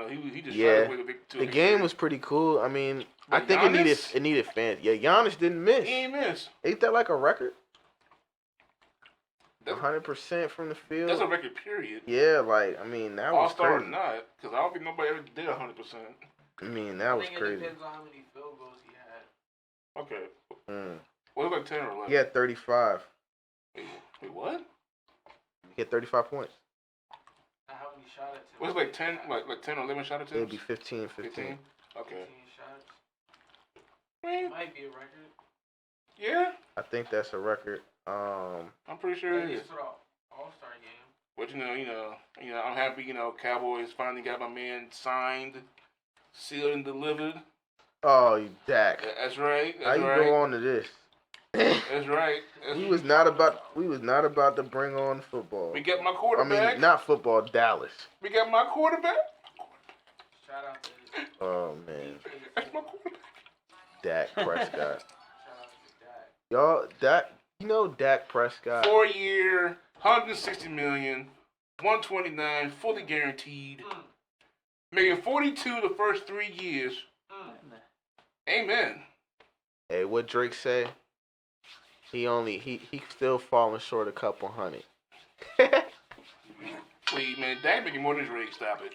just Yeah. tried to win The game was pretty cool. I mean, I But think Giannis? it needed fans. Yeah, Giannis didn't miss. He ain't miss. Ain't that like a record? That's- 100% from the field. That's a record, period. Yeah, like I mean that was All-star or crazy. not, because I don't think nobody ever did 100%. I mean that was I think crazy. it depends on how many field goals he had. Okay. Mm. What about 10 or 11? He had 35. Wait, what? He had 35 points. How many shot attempts? What's like 10, like 10 or 11 shot attempts? It'd be 15. 15? Okay. 15 shots. I mean, Might be a record. yeah, I think that's a record. I'm pretty sure it Maybe is. it's for the All-Star game. But I'm happy. Cowboys finally got my man signed, sealed, and delivered. Oh, you Dak. That's right. How That's you right. go on to this? That's right. We was not about to bring on football. We got my I quarterback. mean, not football, Dallas. We got my quarterback. Shout out to Oh man, That's my quarterback. Dak Prescott. shout out to Dak. Y'all, Dak Prescott. 4-year, $160 million, $129, fully guaranteed. Making 42 the first 3 years. Amen. Hey, what Drake say? He still falling short a couple hundred. Please, man, Dak making more than Drake. Stop it.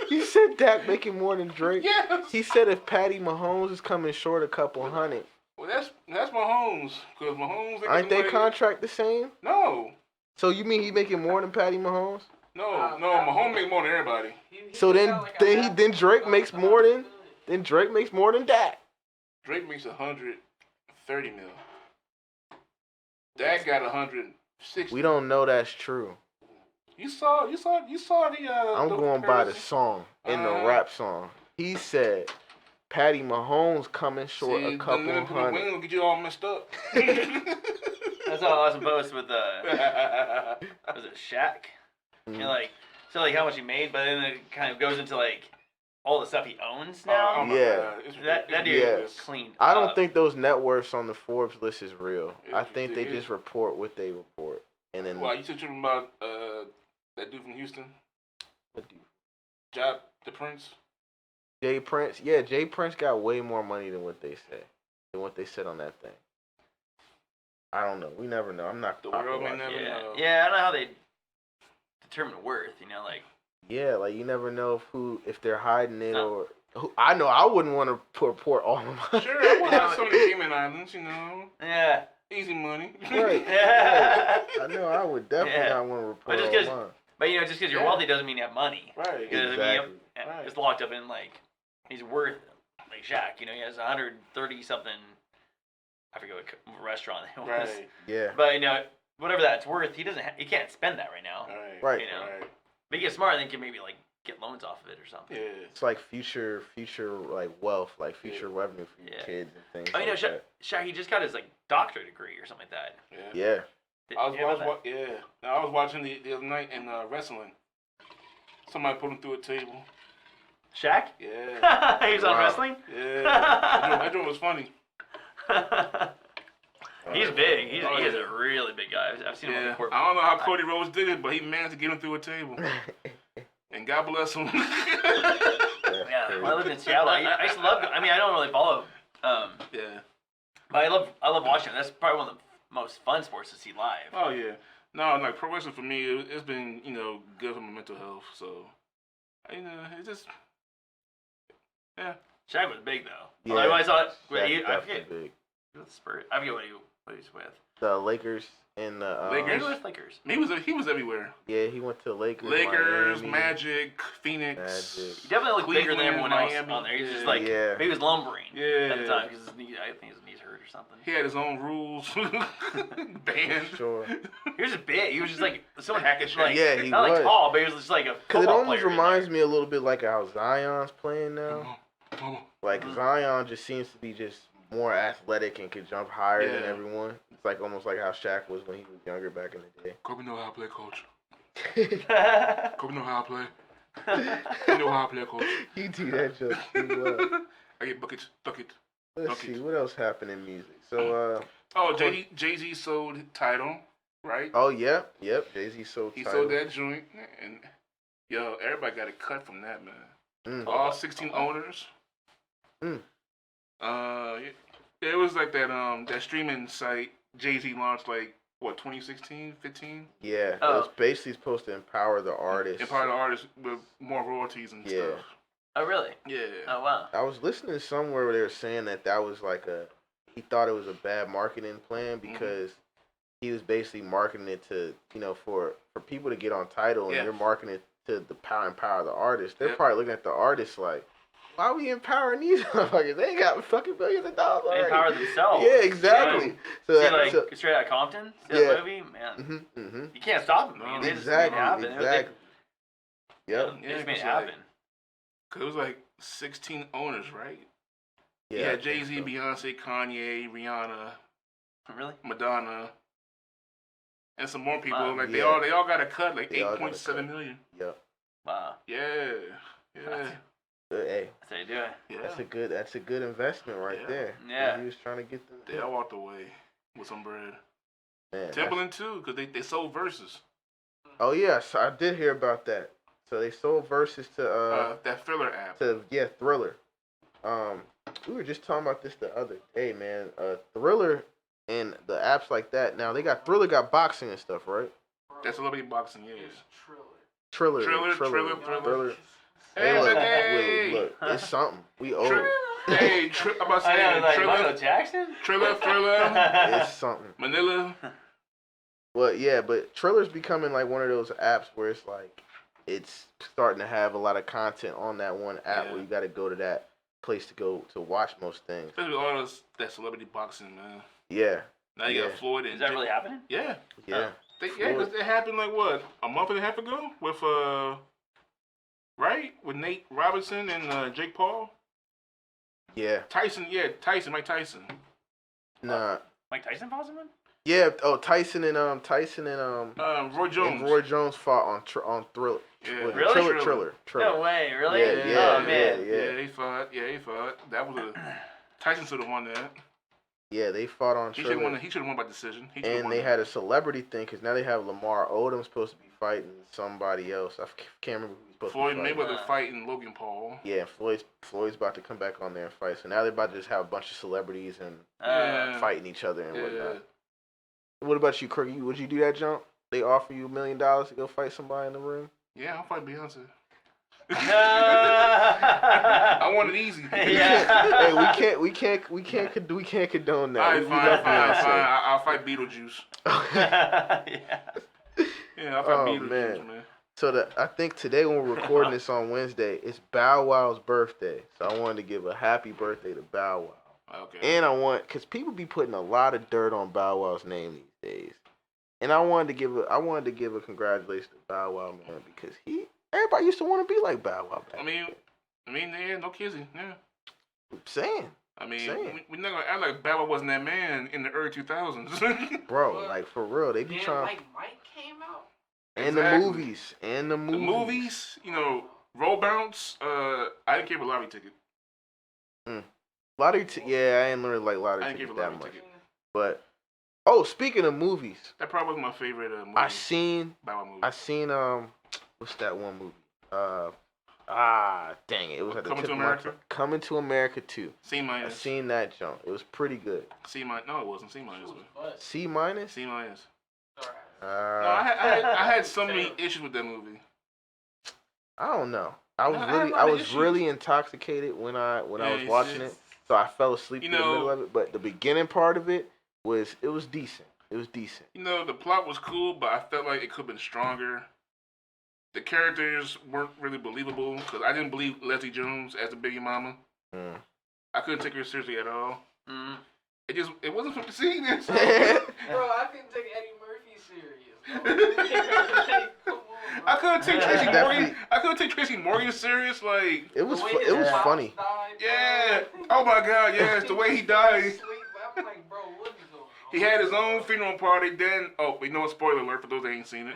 You said Dak making more than Drake? Yes. He said if Patty Mahomes is coming short a couple hundred. Well, that's Mahomes, because Mahomes. Ain't they contract the same? No, So you mean he making more than Patty Mahomes? no. Mahomes make more than everybody. So then Drake makes more than Dak. Drake makes 130 mil. Dak got 160. We don't know that's true. You saw the. I'm going by the song in the rap song. He said Patty Mahomes coming short a couple We hundred. ain't gonna get you all messed up. That's all I was supposed with was it Shaq? Mhm. You know, like how much he made, but then it kind of goes into like all the stuff he owns now. Oh my Yeah. God. that dude Yeah. is clean. I don't think those net worths on the Forbes list is real. I It- think they it just is. report what they report. And then Well, you said something about that dude from Houston, what do you- the Prince. Jay Prince. Yeah, Jay Prince got way more money than what they say. Than what they said on that thing. I don't know. We never know. I'm not The world may watch- never know. Yeah, I don't know how they determine worth. You know, like Yeah, like you never know if they're hiding it No. or I know I wouldn't want to report all of my. Sure, I want to have some of the Cayman Islands, you know. Yeah. Easy money. Right. Yeah. I know I would definitely not want to report just all 'cause- mine. But you know, just because you're wealthy doesn't mean you have money. Right. You know what I mean? Exactly. Right. It's locked up in like he's worth like Shaq. You know, he has 130 something. I forget what restaurant it was. Right. Yeah. But you know, whatever that's worth, he doesn't. He can't spend that right now. Right. You know. Right. But you get smart, then you can maybe like get loans off of it or something. Yeah. It's like future like wealth, like future revenue for your Yeah. kids and things. Oh, you know, like that. Shaq, he just got his like doctorate degree or something like that. Yeah. Yeah. I was watching the other night in wrestling. Somebody put him through a table. Shaq? Yeah. He was on Wow. wrestling? Yeah. That joke was funny. He's big. He is a really big guy. I've seen him on the Yeah. court. I don't know how Cody Rhodes did it, but he managed to get him through a table. And God bless him. Yeah, when I lived in Seattle, I used to love. I mean, I don't really follow. Yeah. But I love watching. That's probably one of the most fun sports to see live. Oh yeah. No, like pro wrestling for me, it's been good for my mental health. So, it's just Shaq was big though. Yeah. Like, when I saw it, That's I forget. definitely big. Spurs. I forget what he was with. The Lakers and the Maybe Lakers? it was Lakers. he was everywhere. Yeah, he went to Lakers, Lakers, Miami. Magic, Phoenix. Magic. He definitely looked bigger than Cleveland, everyone else Miami. on there. He's just Yeah. like Yeah. maybe he was lumbering Yeah. at the time because I think his knees hurt or something. He had his own rules. Band. Sure. He was just big. He was just like someone Hackish. like Yeah, he not was. like tall, but he was just like a Because it football almost player in reminds there. me a little bit like how Zion's playing now. Like Zion just seems to be just more athletic and could jump higher than Yeah. everyone. It's like almost like how Shaq was when he was younger back in the day. Kobe know how to play, coach. Kobe know how to play. You know how to play, coach. You do that joke too well. I get buckets, bucket. Let's see what else happened in music. So Oh, Jay-Z sold Tidal, right? oh yep. Jay-Z sold. He Tidal. sold that joint, and everybody got a cut from that, man. Mm. All 16 owners. Mm. It was like that streaming site Jay-Z launched like what 2016, 15. Yeah, Oh. it was basically supposed to empower the artists. Empower the artists with more royalties and Yeah. stuff. Oh really? Yeah. Oh wow. I was listening somewhere where they were saying that was like he thought it was a bad marketing plan because he was basically marketing it to, for people to get on Tidal and Yeah. you're marketing it to empower the artists. They're Yep. probably looking at the artists like, why are we empowering these motherfuckers? They ain't got fucking billions of dollars They already. empower themselves. Yeah, exactly. So See, that, like so, Straight Outta Compton, see Yeah. that movie, man. You can't stop them. Man. They just made it exactly, happen. exactly. Yep. They just made it it's happen. like- Cause it was like 16 owners, right? Yeah, Yeah, I think Jay-Z, so. Beyonce, Kanye, Rihanna, Really? Madonna, and some more people. Wow. Like Yeah. they all got a cut, like They all got a 8.7 million. Yep. Wow. Yeah. Hey, That's how you do it. Yeah. that's a good investment right Yeah. there. Yeah. He was trying to get them. They all walked away with some bread. Man, Timberland too, cause they sold Versus. oh yes, I did hear about that. So they sold Versus to That Thriller app. Thriller. We were just talking about this the other day, man. Thriller and the apps like that. Now Thriller got boxing and stuff, right? That's Celebrity Boxing, yes. Triller. Thriller. Hey, look, hey. look, it's something. We old. Hey, I'm about to I know, say like Michael Triller, Jackson. Thriller, It's something. Manila. Well, yeah, but Triller's becoming like one of those apps where it's like it's starting to have a lot of content on that one app Yeah. where you got to go to that place to go to watch most things. Especially with all those, that Celebrity Boxing, man. Yeah, Now you Yeah. got Floyd and Is that really happening? Yeah. yeah. Because it happened like what, a month and a half ago with right, with Nate Robinson and Jake Paul. Yeah. Mike Tyson. Nah. Mike Tyson fought someone? Yeah. Oh, Tyson and Roy Jones. Roy Jones fought on Thriller. Yeah. Wait, Really? Thriller. No way, really? Yeah, Oh man. yeah. He fought. That was Tyson should have won that. Yeah, they fought on He should Thriller. have won by decision. And they had a celebrity thing because now they have Lamar Odom supposed to be fighting somebody else. I can't remember who he's supposed Floyd to be fighting. Mayweather fighting Logan Paul. Yeah, Floyd's about to come back on there and fight. So now they're about to just have a bunch of celebrities and Yeah. fighting each other and Yeah. whatnot. What about you, Crook? Would you do that jump? They offer you $1 million to go fight somebody in the ring? Yeah, I'll fight Beyonce. I want it easy. Yeah. Hey, we can't condone that. All right, We fine. love Beyonce. I'll fight Beetlejuice. Yeah. Yeah, I'll fight Oh, Beetlejuice, man. So I think today when we're recording this on Wednesday, it's Bow Wow's birthday. So I wanted to give a happy birthday to Bow Wow. Okay. And because people be putting a lot of dirt on Bow Wow's name these days. And I wanted to give a congratulations to Bow Wow, man, because everybody used to want to be like Bow Wow back. I mean, yeah, no kissing, yeah. I'm saying. I mean, we're not gonna act like Bow Wow wasn't that man in the early 2000s. Bro, like for real, they be Then, trying. like Mike came out. And Exactly. the movies. The movies, roll bounce. I didn't care for lottery ticket. Lottery yeah, I ain't really like lottery I didn't care tickets for that lottery much. ticket. But speaking of movies, That probably was my favorite movie. I seen Bow Wow movie. what's that one movie? Dang it, it was at the Coming tip to of my America? tongue. Coming to America 2. C I minus. seen that jump. It was pretty good. C minus. No, it wasn't C minus. C minus? C minus. Alright. No, I had so many issues with that movie. I don't know. I No, I had a lot I of was issues. really intoxicated when I was it's watching it, so I fell asleep in the know- middle of it. But the beginning part of it was decent. It was decent. The plot was cool, but I felt like it could have been stronger. The characters weren't really believable because I didn't believe Leslie Jones as the baby mama. Mm. I couldn't take her seriously at all. Mm. It wasn't from seeing this. Bro, I couldn't take Eddie Murphy serious. Come on, bro. I couldn't take Tracy Morgan. Definitely. I couldn't take Tracy Morgan serious. Like, It was The way it was his pops funny. died, bro. yeah. Oh my God, yes, the way he died. Sleep, I'm like, bro, what is going on? He had his own funeral party. Then, spoiler alert for those that ain't seen it.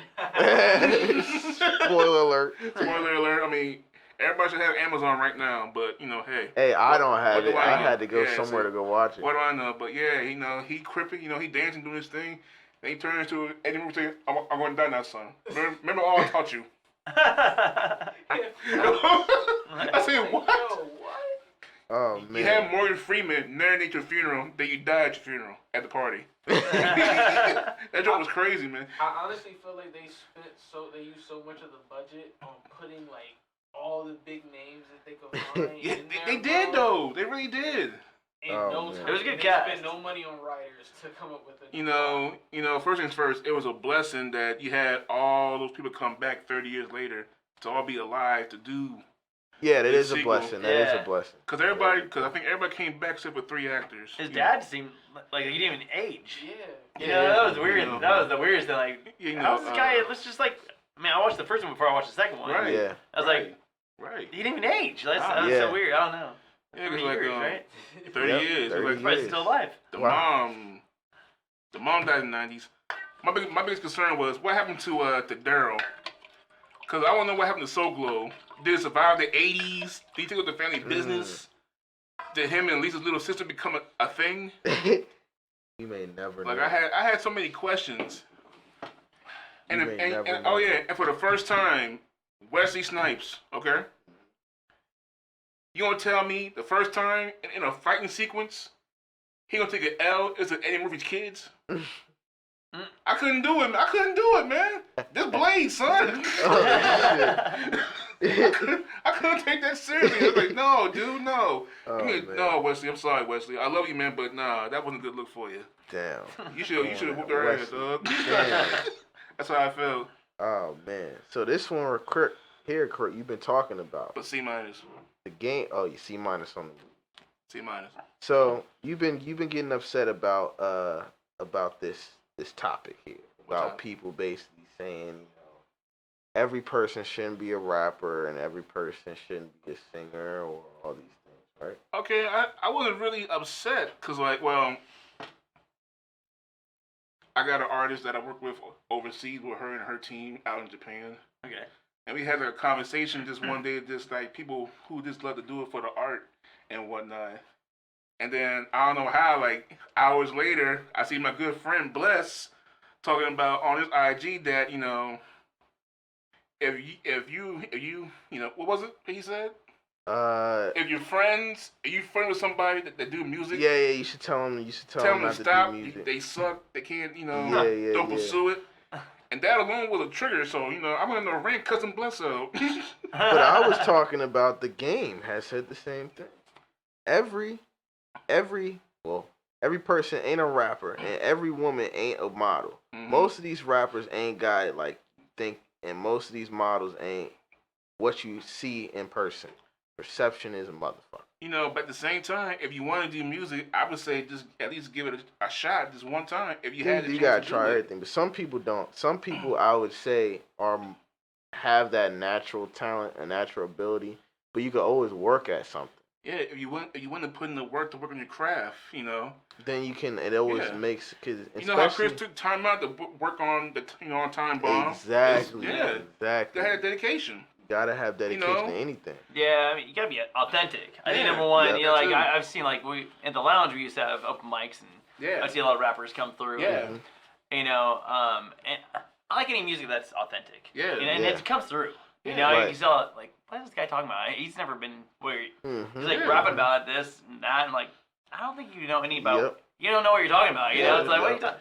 Spoiler alert. Spoiler alert. I mean, everybody should have Amazon right now, but hey. Hey, I don't have what it. do I I know? had to go Yeah, somewhere see, to go watch it. What do I know? But yeah, he cripping, he dancing, doing his thing. Then he turns to Eddie Murphy saying, I'm going to die now, son. Remember all I taught you. I said, what? Yo, what? Oh man. You had Morgan Freeman narrate your funeral, then you died at your funeral at the party. That joke was crazy, man. I honestly feel like they used so much of the budget on putting like all the big names that they could find. Yeah, in they there, did bro. though. They really did. In Oh, no man. time. It was a good They cast. spent no money on writers to come up with a. First things first, it was a blessing that you had all those people come back 30 years later to all be alive to do. Yeah, that is a sequel. blessing. That is Yeah. a blessing. Because I think everybody came back except for 3 actors. His dad seemed like he didn't even age. Yeah. That was weird. You know. That was the weirdest thing. Like, how's this guy? Let's just I watched the first one before I watched the second one. Right. Yeah. I was like, Right. he didn't even age. That's Yeah. so weird. I don't know. Yeah, 30 it's like, years, right? 30 Yep, years. 30 Like, But he's still alive. the Wow. mom died in the 90s. My biggest concern was what happened to Daryl. Because I want to know what happened to Soul Glow. Did it survive the 80s? Did he take up the family business? Did him and Lisa's little sister become a thing? You may never Like know. I had so many questions. And, You may never and know. and for the first time, Wesley Snipes, okay? You gonna tell me the first time in a fighting sequence, he gonna take an L as an Eddie Murphy's kids? I couldn't do it. I couldn't do it, man. This blade, son. I couldn't take that seriously. I was like, no, dude, no. Oh, man. No, Wesley. I'm sorry, Wesley. I love you, man, but nah, that wasn't a good look for you. Damn. You should have whooped her ass, Wesley. dog. Damn. That's how I felt. Oh man. So this one where Crook, you've been talking about But C minus. the game. Oh, you C minus on the. C minus. So you've been getting upset about this topic here What about topic? people basically saying every person shouldn't be a rapper and every person shouldn't be a singer or all these things, right? Okay, I wasn't really upset because, like, well, I got an artist that I work with overseas with her and her team out in Japan. Okay. And we had a conversation just one day, just like people who just love to do it for the art and whatnot. And then I don't know how, like hours later, I see my good friend Bless talking about on his IG that if you what was it he said? If you're friends, with somebody that do music, Yeah, you should tell them. You should tell them them not to stop. to do music. They suck. They can't, Yeah, don't yeah. pursue it. And that alone was a trigger, so, you know, I went in the rank Cousin Bledsoe. But I was talking about the game has said the same thing. Every person ain't a rapper, and every woman ain't a model. Mm-hmm. Most of these rappers ain't got it like you think, and most of these models ain't what you see in person. Perception is a motherfucker. You know, but at the same time, if you want to do music, I would say just at least give it a shot this one time. If you had, you gotta try everything. But some people don't. Some people, I would say, have that natural talent and natural ability, but you can always work at something. Yeah, if you want to put in the work to work on your craft, you know. Then you can. It always makes because you know how Chris took time out to work on the on Time Bomb. Exactly. Exactly. They had dedication. Gotta have dedication to anything. Yeah, I mean, you gotta be authentic. I think number one, you know, like I've seen like at the lounge we used to have open mics, and I see a lot of rappers come through. Yeah. And, you know, and I like any music that's authentic. Yeah. You know, and it comes through. You know, you saw like, what is this guy talking about? He's never been where he's like rapping about this and that, and like, I don't think you know any about. You don't know what you're talking about. You know, it's like what are you talking?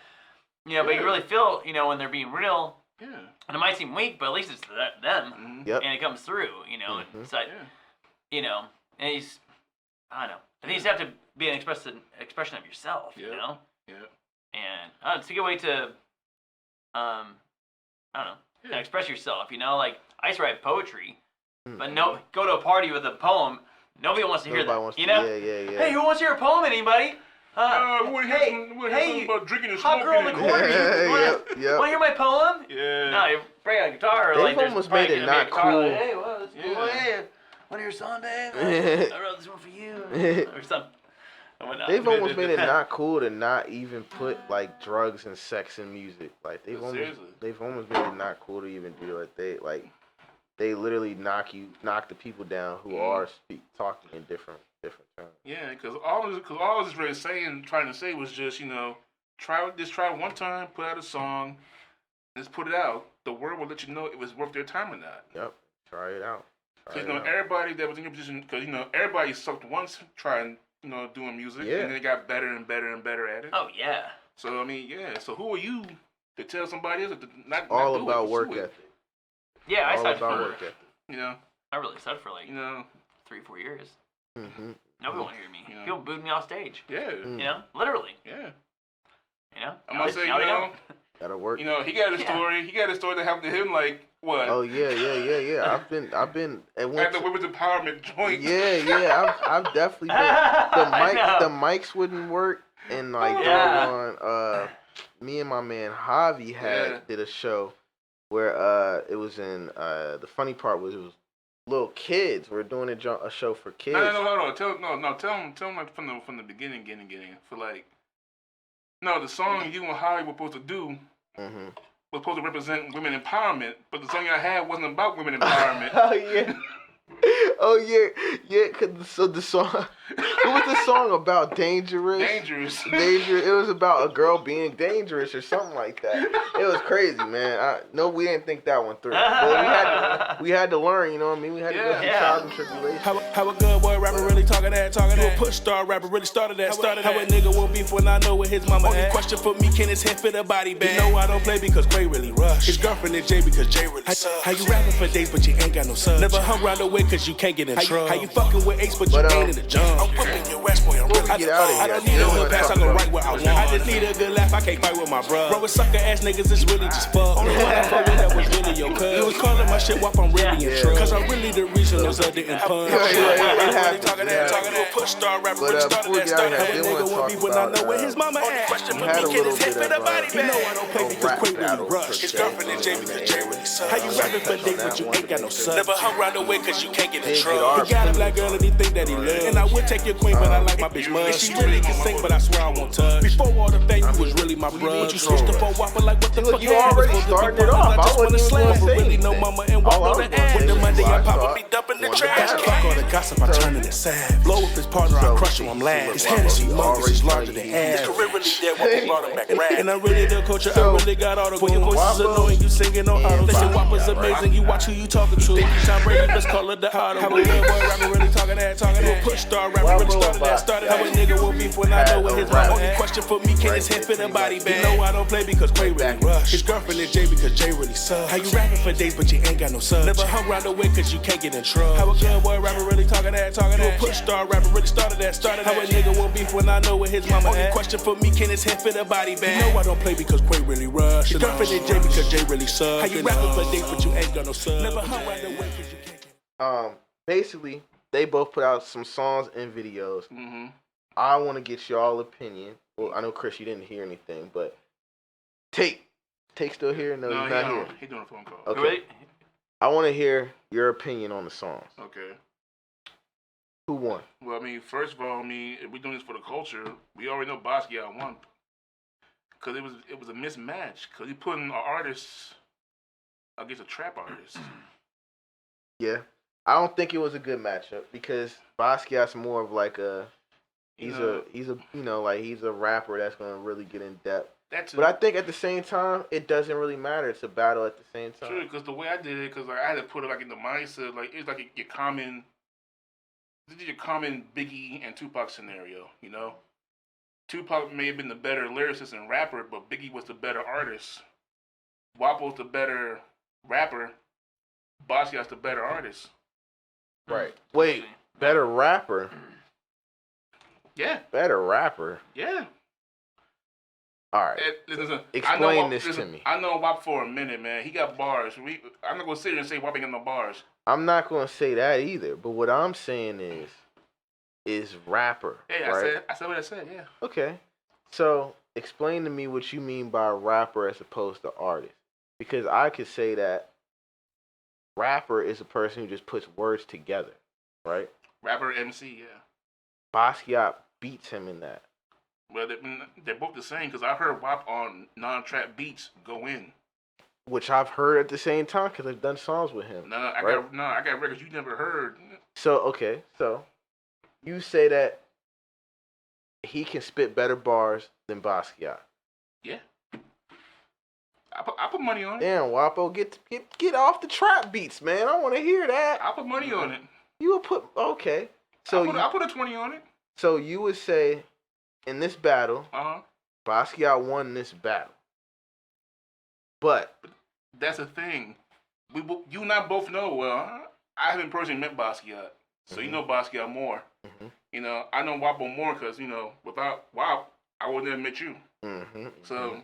You know, but you really feel, you know, when they're being real. Yeah. And it might seem weak, but at least it's them, and it comes through, you know. And it's like, you know, and he's, I don't know. I think you just have to be an expression of yourself, you know. Yeah. And it's a good way to, I don't know, kind of express yourself, you know. Like I used to write poetry, but go to a party with a poem. Nobody wants to hear that, you know. Yeah. Hey, who wants to hear a poem? Anybody? Hey, about drinking and hot smoking. girl in the corner. Want to hear my poem? Yeah. No, you bring out a guitar. They've almost made it not cool. Like, hey, what? Hey, want to hear a song, babe? I wrote this one for you, or something. They've almost made it not cool to not even put like drugs and sex in music. Like they've almost made it not cool to even do it. They literally knock the people down who are talking in different terms. Yeah, because all I was really trying to say was just, you know, try it one time, put out a song, just put it out. The world will let you know if it's worth their time or not. Yep, try it out. Because, you know, everybody that was in your position, because, you know, everybody sucked once trying, you know, doing music, and then they got better and better and better at it. Oh, yeah. So, I mean, so who are you to tell somebody else to not all do about it, work ethic. Yeah, I studied for work ethic. You know? I really studied for like, 3-4 years. Nobody wanted to hear me. You know? People booed me off stage. Yeah. You know? Literally. Yeah. You know? I'm going to say, you know, gotta work. You know, he got a story. He got a story that happened to him, like, what? Oh, yeah. I've been at the women's empowerment joint. Yeah. I've definitely been. The mics wouldn't work, and like me and my man Javi did a show where it was in the funny part was it was little kids. We're doing a show for kids. No, hold on. Tell them like from the beginning, for like, no, the song you and Javi were supposed to do was supposed to represent women empowerment, but the song I had wasn't about women empowerment. Oh yeah. So the song, what was the song about? Dangerous. It was about a girl being dangerous or something like that. It was crazy, man. We didn't think that one through. But we had to learn. You know what I mean? We had to go through trials and tribulations. How a good boy rapper really talking that? You a push star rapper really started that. How a nigga won't beef when I know where his mama at? Only question for me, can his head fit a body bag? You know I don't play because Gray really rush. His girlfriend is Jay because Jay really sucks. How you rapping for days but you ain't got no subs? Never hung around the way because you can't get in trouble. How you fucking with Ace but you ain't in the jump? I'm whipping your ass, boy. I'm really get out of here. I don't need a hood pass, I go right where I want. I just need a good laugh, I can't fight with my bro. Bro, with sucker ass niggas, it's really just fuck. Only one I fuck with that was really your cuz. You was calling my shit while I'm really in trouble. Cause I'm really the reason those other didn't punch. Talking that, push star rapper, really started that stuff. How a nigga will be when I know where his mama at. Question for me, can his head fit a body bag? You know I don't play because Quay really rush. His girlfriend is Jay because Jay really sucks. How you rapping for days but you ain't got no subs? Never hung around the way cause you can't get in trouble. He got a black girl and he think that he loves. And I would take your queen, but I like my bitch mud. And she really can sing, but I swear I won't touch. Before all the fame, you was really my brother. You switched up for Whopper like what the fuck? You already started it off. I just wanna slam, but really no mama and walk on the ass. With the money I pop, I be dumping won the battle. Fuck all the gossip, I turn into savage. Blow with his partner, I crush him, I'm last. His Hennessy mug is larger than ass. His career really dead, what we brought him back rap. And I really the culture, I really got all the gold. Your voice is annoying, you singing on auto. They say Whopper's amazing, you watch who you talking to. Tom Brady, let's call it the auto. How a little boy rapper really talking that. Push star rapper really started how a nigga will beef when I know what his mama at. Question for me, can his head fit a body bag? You know I don't play because Quay really rush. His girlfriend is Jay because Jay really sucks. How you rapping for days but you ain't got no subs? Never hung around the way cause you can't get in trouble. How a good boy rapper really talking that. You a push star rapper really started that. How a nigga will beef when I know what his mama at. Question for me, can his head fit a body bag? You know I don't play because Quay really rush. His girlfriend is Jay because Jay really sucks. How you rapping for days but you ain't got no subs? Never hung around the way cause you can't get basically, they both put out some songs and videos. Mm-hmm. I want to get y'all opinion. Well, I know Chris, you didn't hear anything, but Take still here? No, he's not here. He's doing a phone call. Okay. Right? I want to hear your opinion on the songs. Okay. Who won? Well, I mean, first of all, if we're doing this for the culture, we already know Basquiat won. Because it was a mismatch. Because he put in an artist against a trap artist. Yeah. I don't think it was a good matchup because Basquiat's more of like he's a rapper that's gonna really get in depth. But I think at the same time it doesn't really matter. It's a battle at the same time. True, because the way I did it, because I had to put it like in the mindset, like it's like your common Biggie and Tupac scenario. You know, Tupac may have been the better lyricist and rapper, but Biggie was the better artist. WAPO's the better rapper. Basquiat's the better artist. Right. Wait, better rapper? Yeah. Better rapper? Yeah. All right. Listen, explain this to me. I know WAP for a minute, man. He got bars. I'm not going to sit here and say WAP ain't got no bars. I'm not going to say that either. But what I'm saying is rapper. Yeah, right? I said what I said, yeah. Okay. So explain to me what you mean by rapper as opposed to artist. Because I could say that rapper is a person who just puts words together, right? Rapper, MC, yeah. Basquiat beats him in that. Well, they're both the same because I've heard WAP on non-trap beats go in. Which I've heard at the same time because I've done songs with him. I got records you never heard. So you say that he can spit better bars than Basquiat. Yeah. I put money on it. Damn, Wapo, get off the trap beats, man. I want to hear that. I put money on it. You would put okay. So I put a 20 on it. So you would say, in this battle, Basquiat won this battle. But that's the thing. You and I both know. Well, I haven't personally met Basquiat, so you know Basquiat more. Mm-hmm. You know, I know Wapo more because without WAP, I wouldn't have met you. Mm-hmm. So.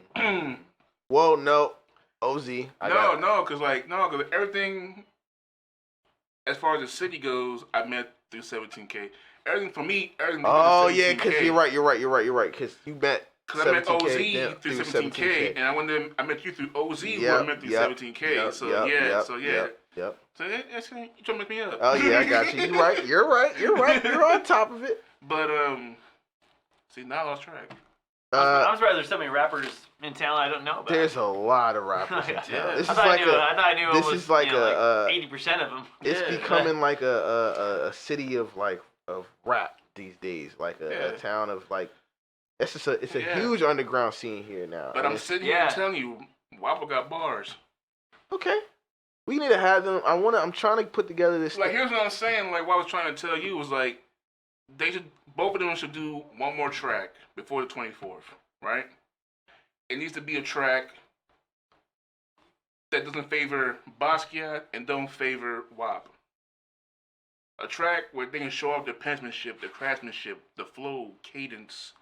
Well, no, OZ. Because everything, as far as the city goes, I met through 17K. Everything for me, everything. Oh yeah, because you're right. Because you met. Because I met OZ through 17K, and I met you through OZ, who I met through 17K. So yeah. Yep. So you trying to make me up? Oh yeah, I got you. You're right. You're on top of it. But see, now I lost track. I'm surprised there's so many rappers in town I don't know about. There's a lot of rappers in town. Yeah. This I is thought like I knew this almost, is like 80% of them. It's becoming like a city of rap these days, like a town of like. It's a huge underground scene here now. But I'm sitting here telling you, Wapo got bars. Okay, we need to have them. I'm trying to put together this. Like here's what I'm saying. Like what I was trying to tell you was like, both of them should do one more track before the 24th, right? It needs to be a track that doesn't favor Basquiat and don't favor WAP. A track where they can show off their penmanship, their craftsmanship, the flow, cadence,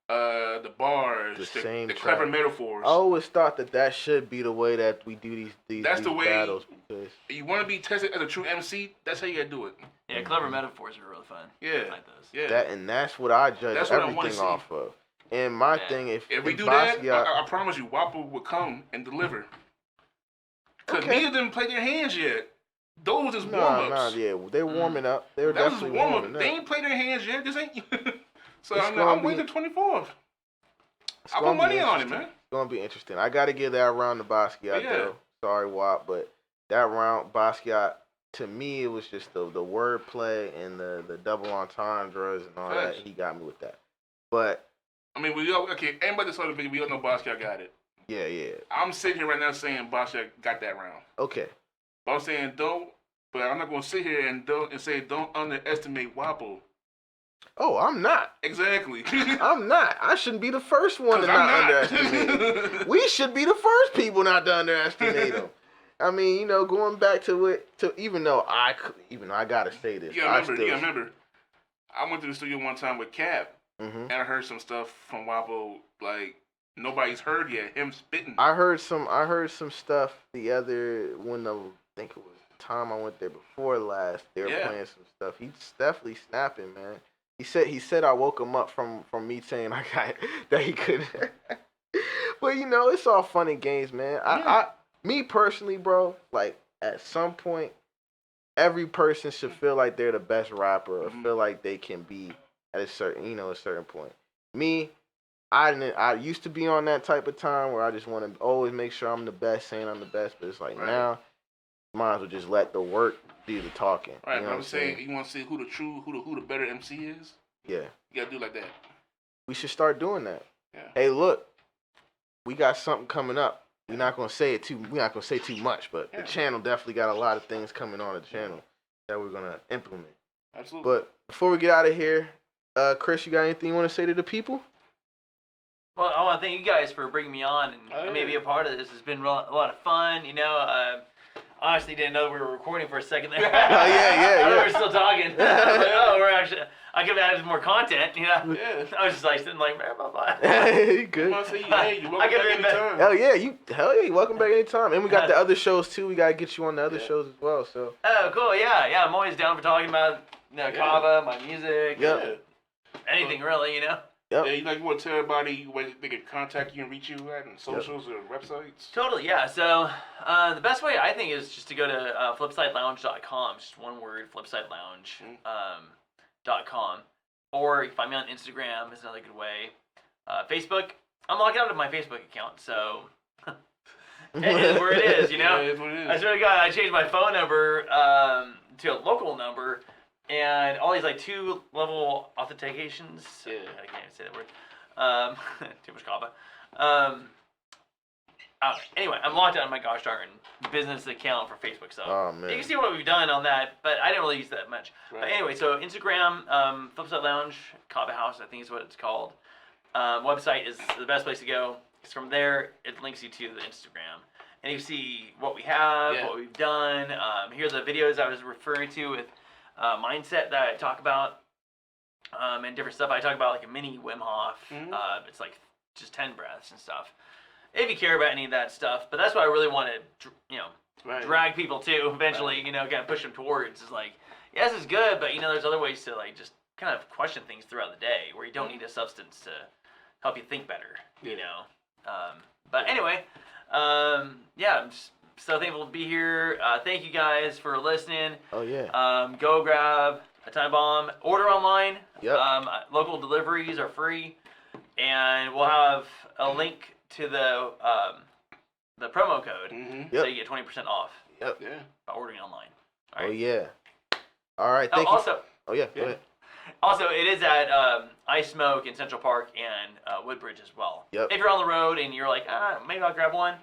the bars, the clever metaphors. I always thought that should be the way that we do these battles. Because you want to be tested as a true MC, that's how you gotta do it. Yeah, clever metaphors are really fun. Yeah, I like those. Yeah. That's what I judge everything off of. And my thing, if we do Basquiat, that, I promise you, Wapo will come and deliver. Because neither of them played their hands yet. Those is warm-ups. They're warming up. They're definitely warming up. They ain't played their hands yet. This ain't. So I'm waiting the 24th. I put money on it, man. It's gonna be interesting. I gotta give that round to Basquiat though. Sorry, WAP, but that round, Basquiat to me, it was just the wordplay and the double entendres and all that. He got me with that. But I mean, anybody that saw the video, we all know Basquiat got it. Yeah. I'm sitting here right now saying Basquiat got that round. Okay. But I'm saying but I'm not gonna sit here and say don't underestimate Wapple. Oh, I'm not. Exactly. I'm not. I shouldn't be the first one to not underestimate him. We should be the first people not to underestimate him. I mean, going back to it, even though I gotta say this. Yeah, remember. I went to the studio one time with Cap, and I heard some stuff from Wapple like nobody's heard yet. Him spitting. I heard some stuff the other I think it was the time I went there before last. They were playing some stuff. He's definitely snapping, man. He said I woke him up from me saying that he couldn't. But it's all fun and games, man. Me personally, bro, like at some point, every person should feel like they're the best rapper or feel like they can be at a certain point. Me, I used to be on that type of time where I just want to always make sure I'm the best, saying I'm the best. But it's like now, might as well just let the work do the talking. Right, you know but I'm saying you want to see who the better MC is. Yeah, you gotta do like that. We should start doing that. Yeah. Hey, look, we got something coming up. We're not gonna say too much, but the channel definitely got a lot of things coming on the channel that we're gonna implement. Absolutely. But before we get out of here, Chris, you got anything you want to say to the people? Well, I want to thank you guys for bringing me on and maybe a part of this. It's been a lot of fun. Honestly didn't know we were recording for a second there. Yeah. I thought we were still talking. I was like, we're actually. I could have added more content, Yeah. I was just like sitting like, bye. You good? I say, hey, you welcome back anytime. Hell yeah, you welcome back anytime. And we got the other shows too. We gotta get you on the other shows as well. So. Oh, cool. Yeah. I'm always down for talking about Kava, my music, anything really, Yep. Yeah, you want to tell everybody where they can contact you and reach you at and socials or websites? Totally, yeah. So the best way I think is just to go to flipsidelounge.com. Just one word, flipsidelounge.com. Or you can find me on Instagram is another good way. Facebook, I'm logged out of my Facebook account, so it is where it is, Yeah, it is what it is. I swear to God, I changed my phone number to a local number. And all these 2-level authentications. Yeah. I can't say that word. Too much Kava. Anyway, I'm locked out of my gosh darn business account for Facebook, so you can see what we've done on that, but I didn't really use that much. Right. But anyway, so Instagram, Flipside Lounge, Kava House, I think is what it's called. Website is the best place to go, because from there, it links you to the Instagram. And you see what we have, what we've done. Here are the videos I was referring to with mindset that I talk about, and different stuff. I talk about like a mini Wim Hof. It's like just 10 breaths and stuff. If you care about any of that stuff, but that's what I really want to, drag people to eventually. Kind of push them towards. Is like, this is good, but there's other ways to like just kind of question things throughout the day where you don't need a substance to help you think better. But anyway, I'm just so thankful to be here. Thank you guys for listening. Oh yeah. Go grab a time bomb. Order online. Yep. Local deliveries are free, and we'll have a link to the promo code, so you get 20% off. Yep. Yeah. By ordering online. All right. Oh yeah. All right. Thank you. Also. Oh yeah. Go ahead. Also, it is at Ismokeshop in Central Park and Woodbridge as well. Yep. If you're on the road and you're like, maybe I'll grab one.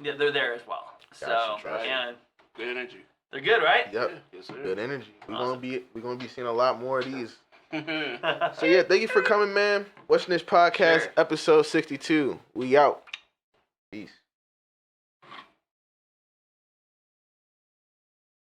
They're there as well. Gotcha, and good energy. They're good, right? Yep. Yes, sir. Good energy. We're Awesome. gonna be seeing a lot more of these. So yeah, thank you for coming, man. What's This Podcast, episode 62. We out. Peace.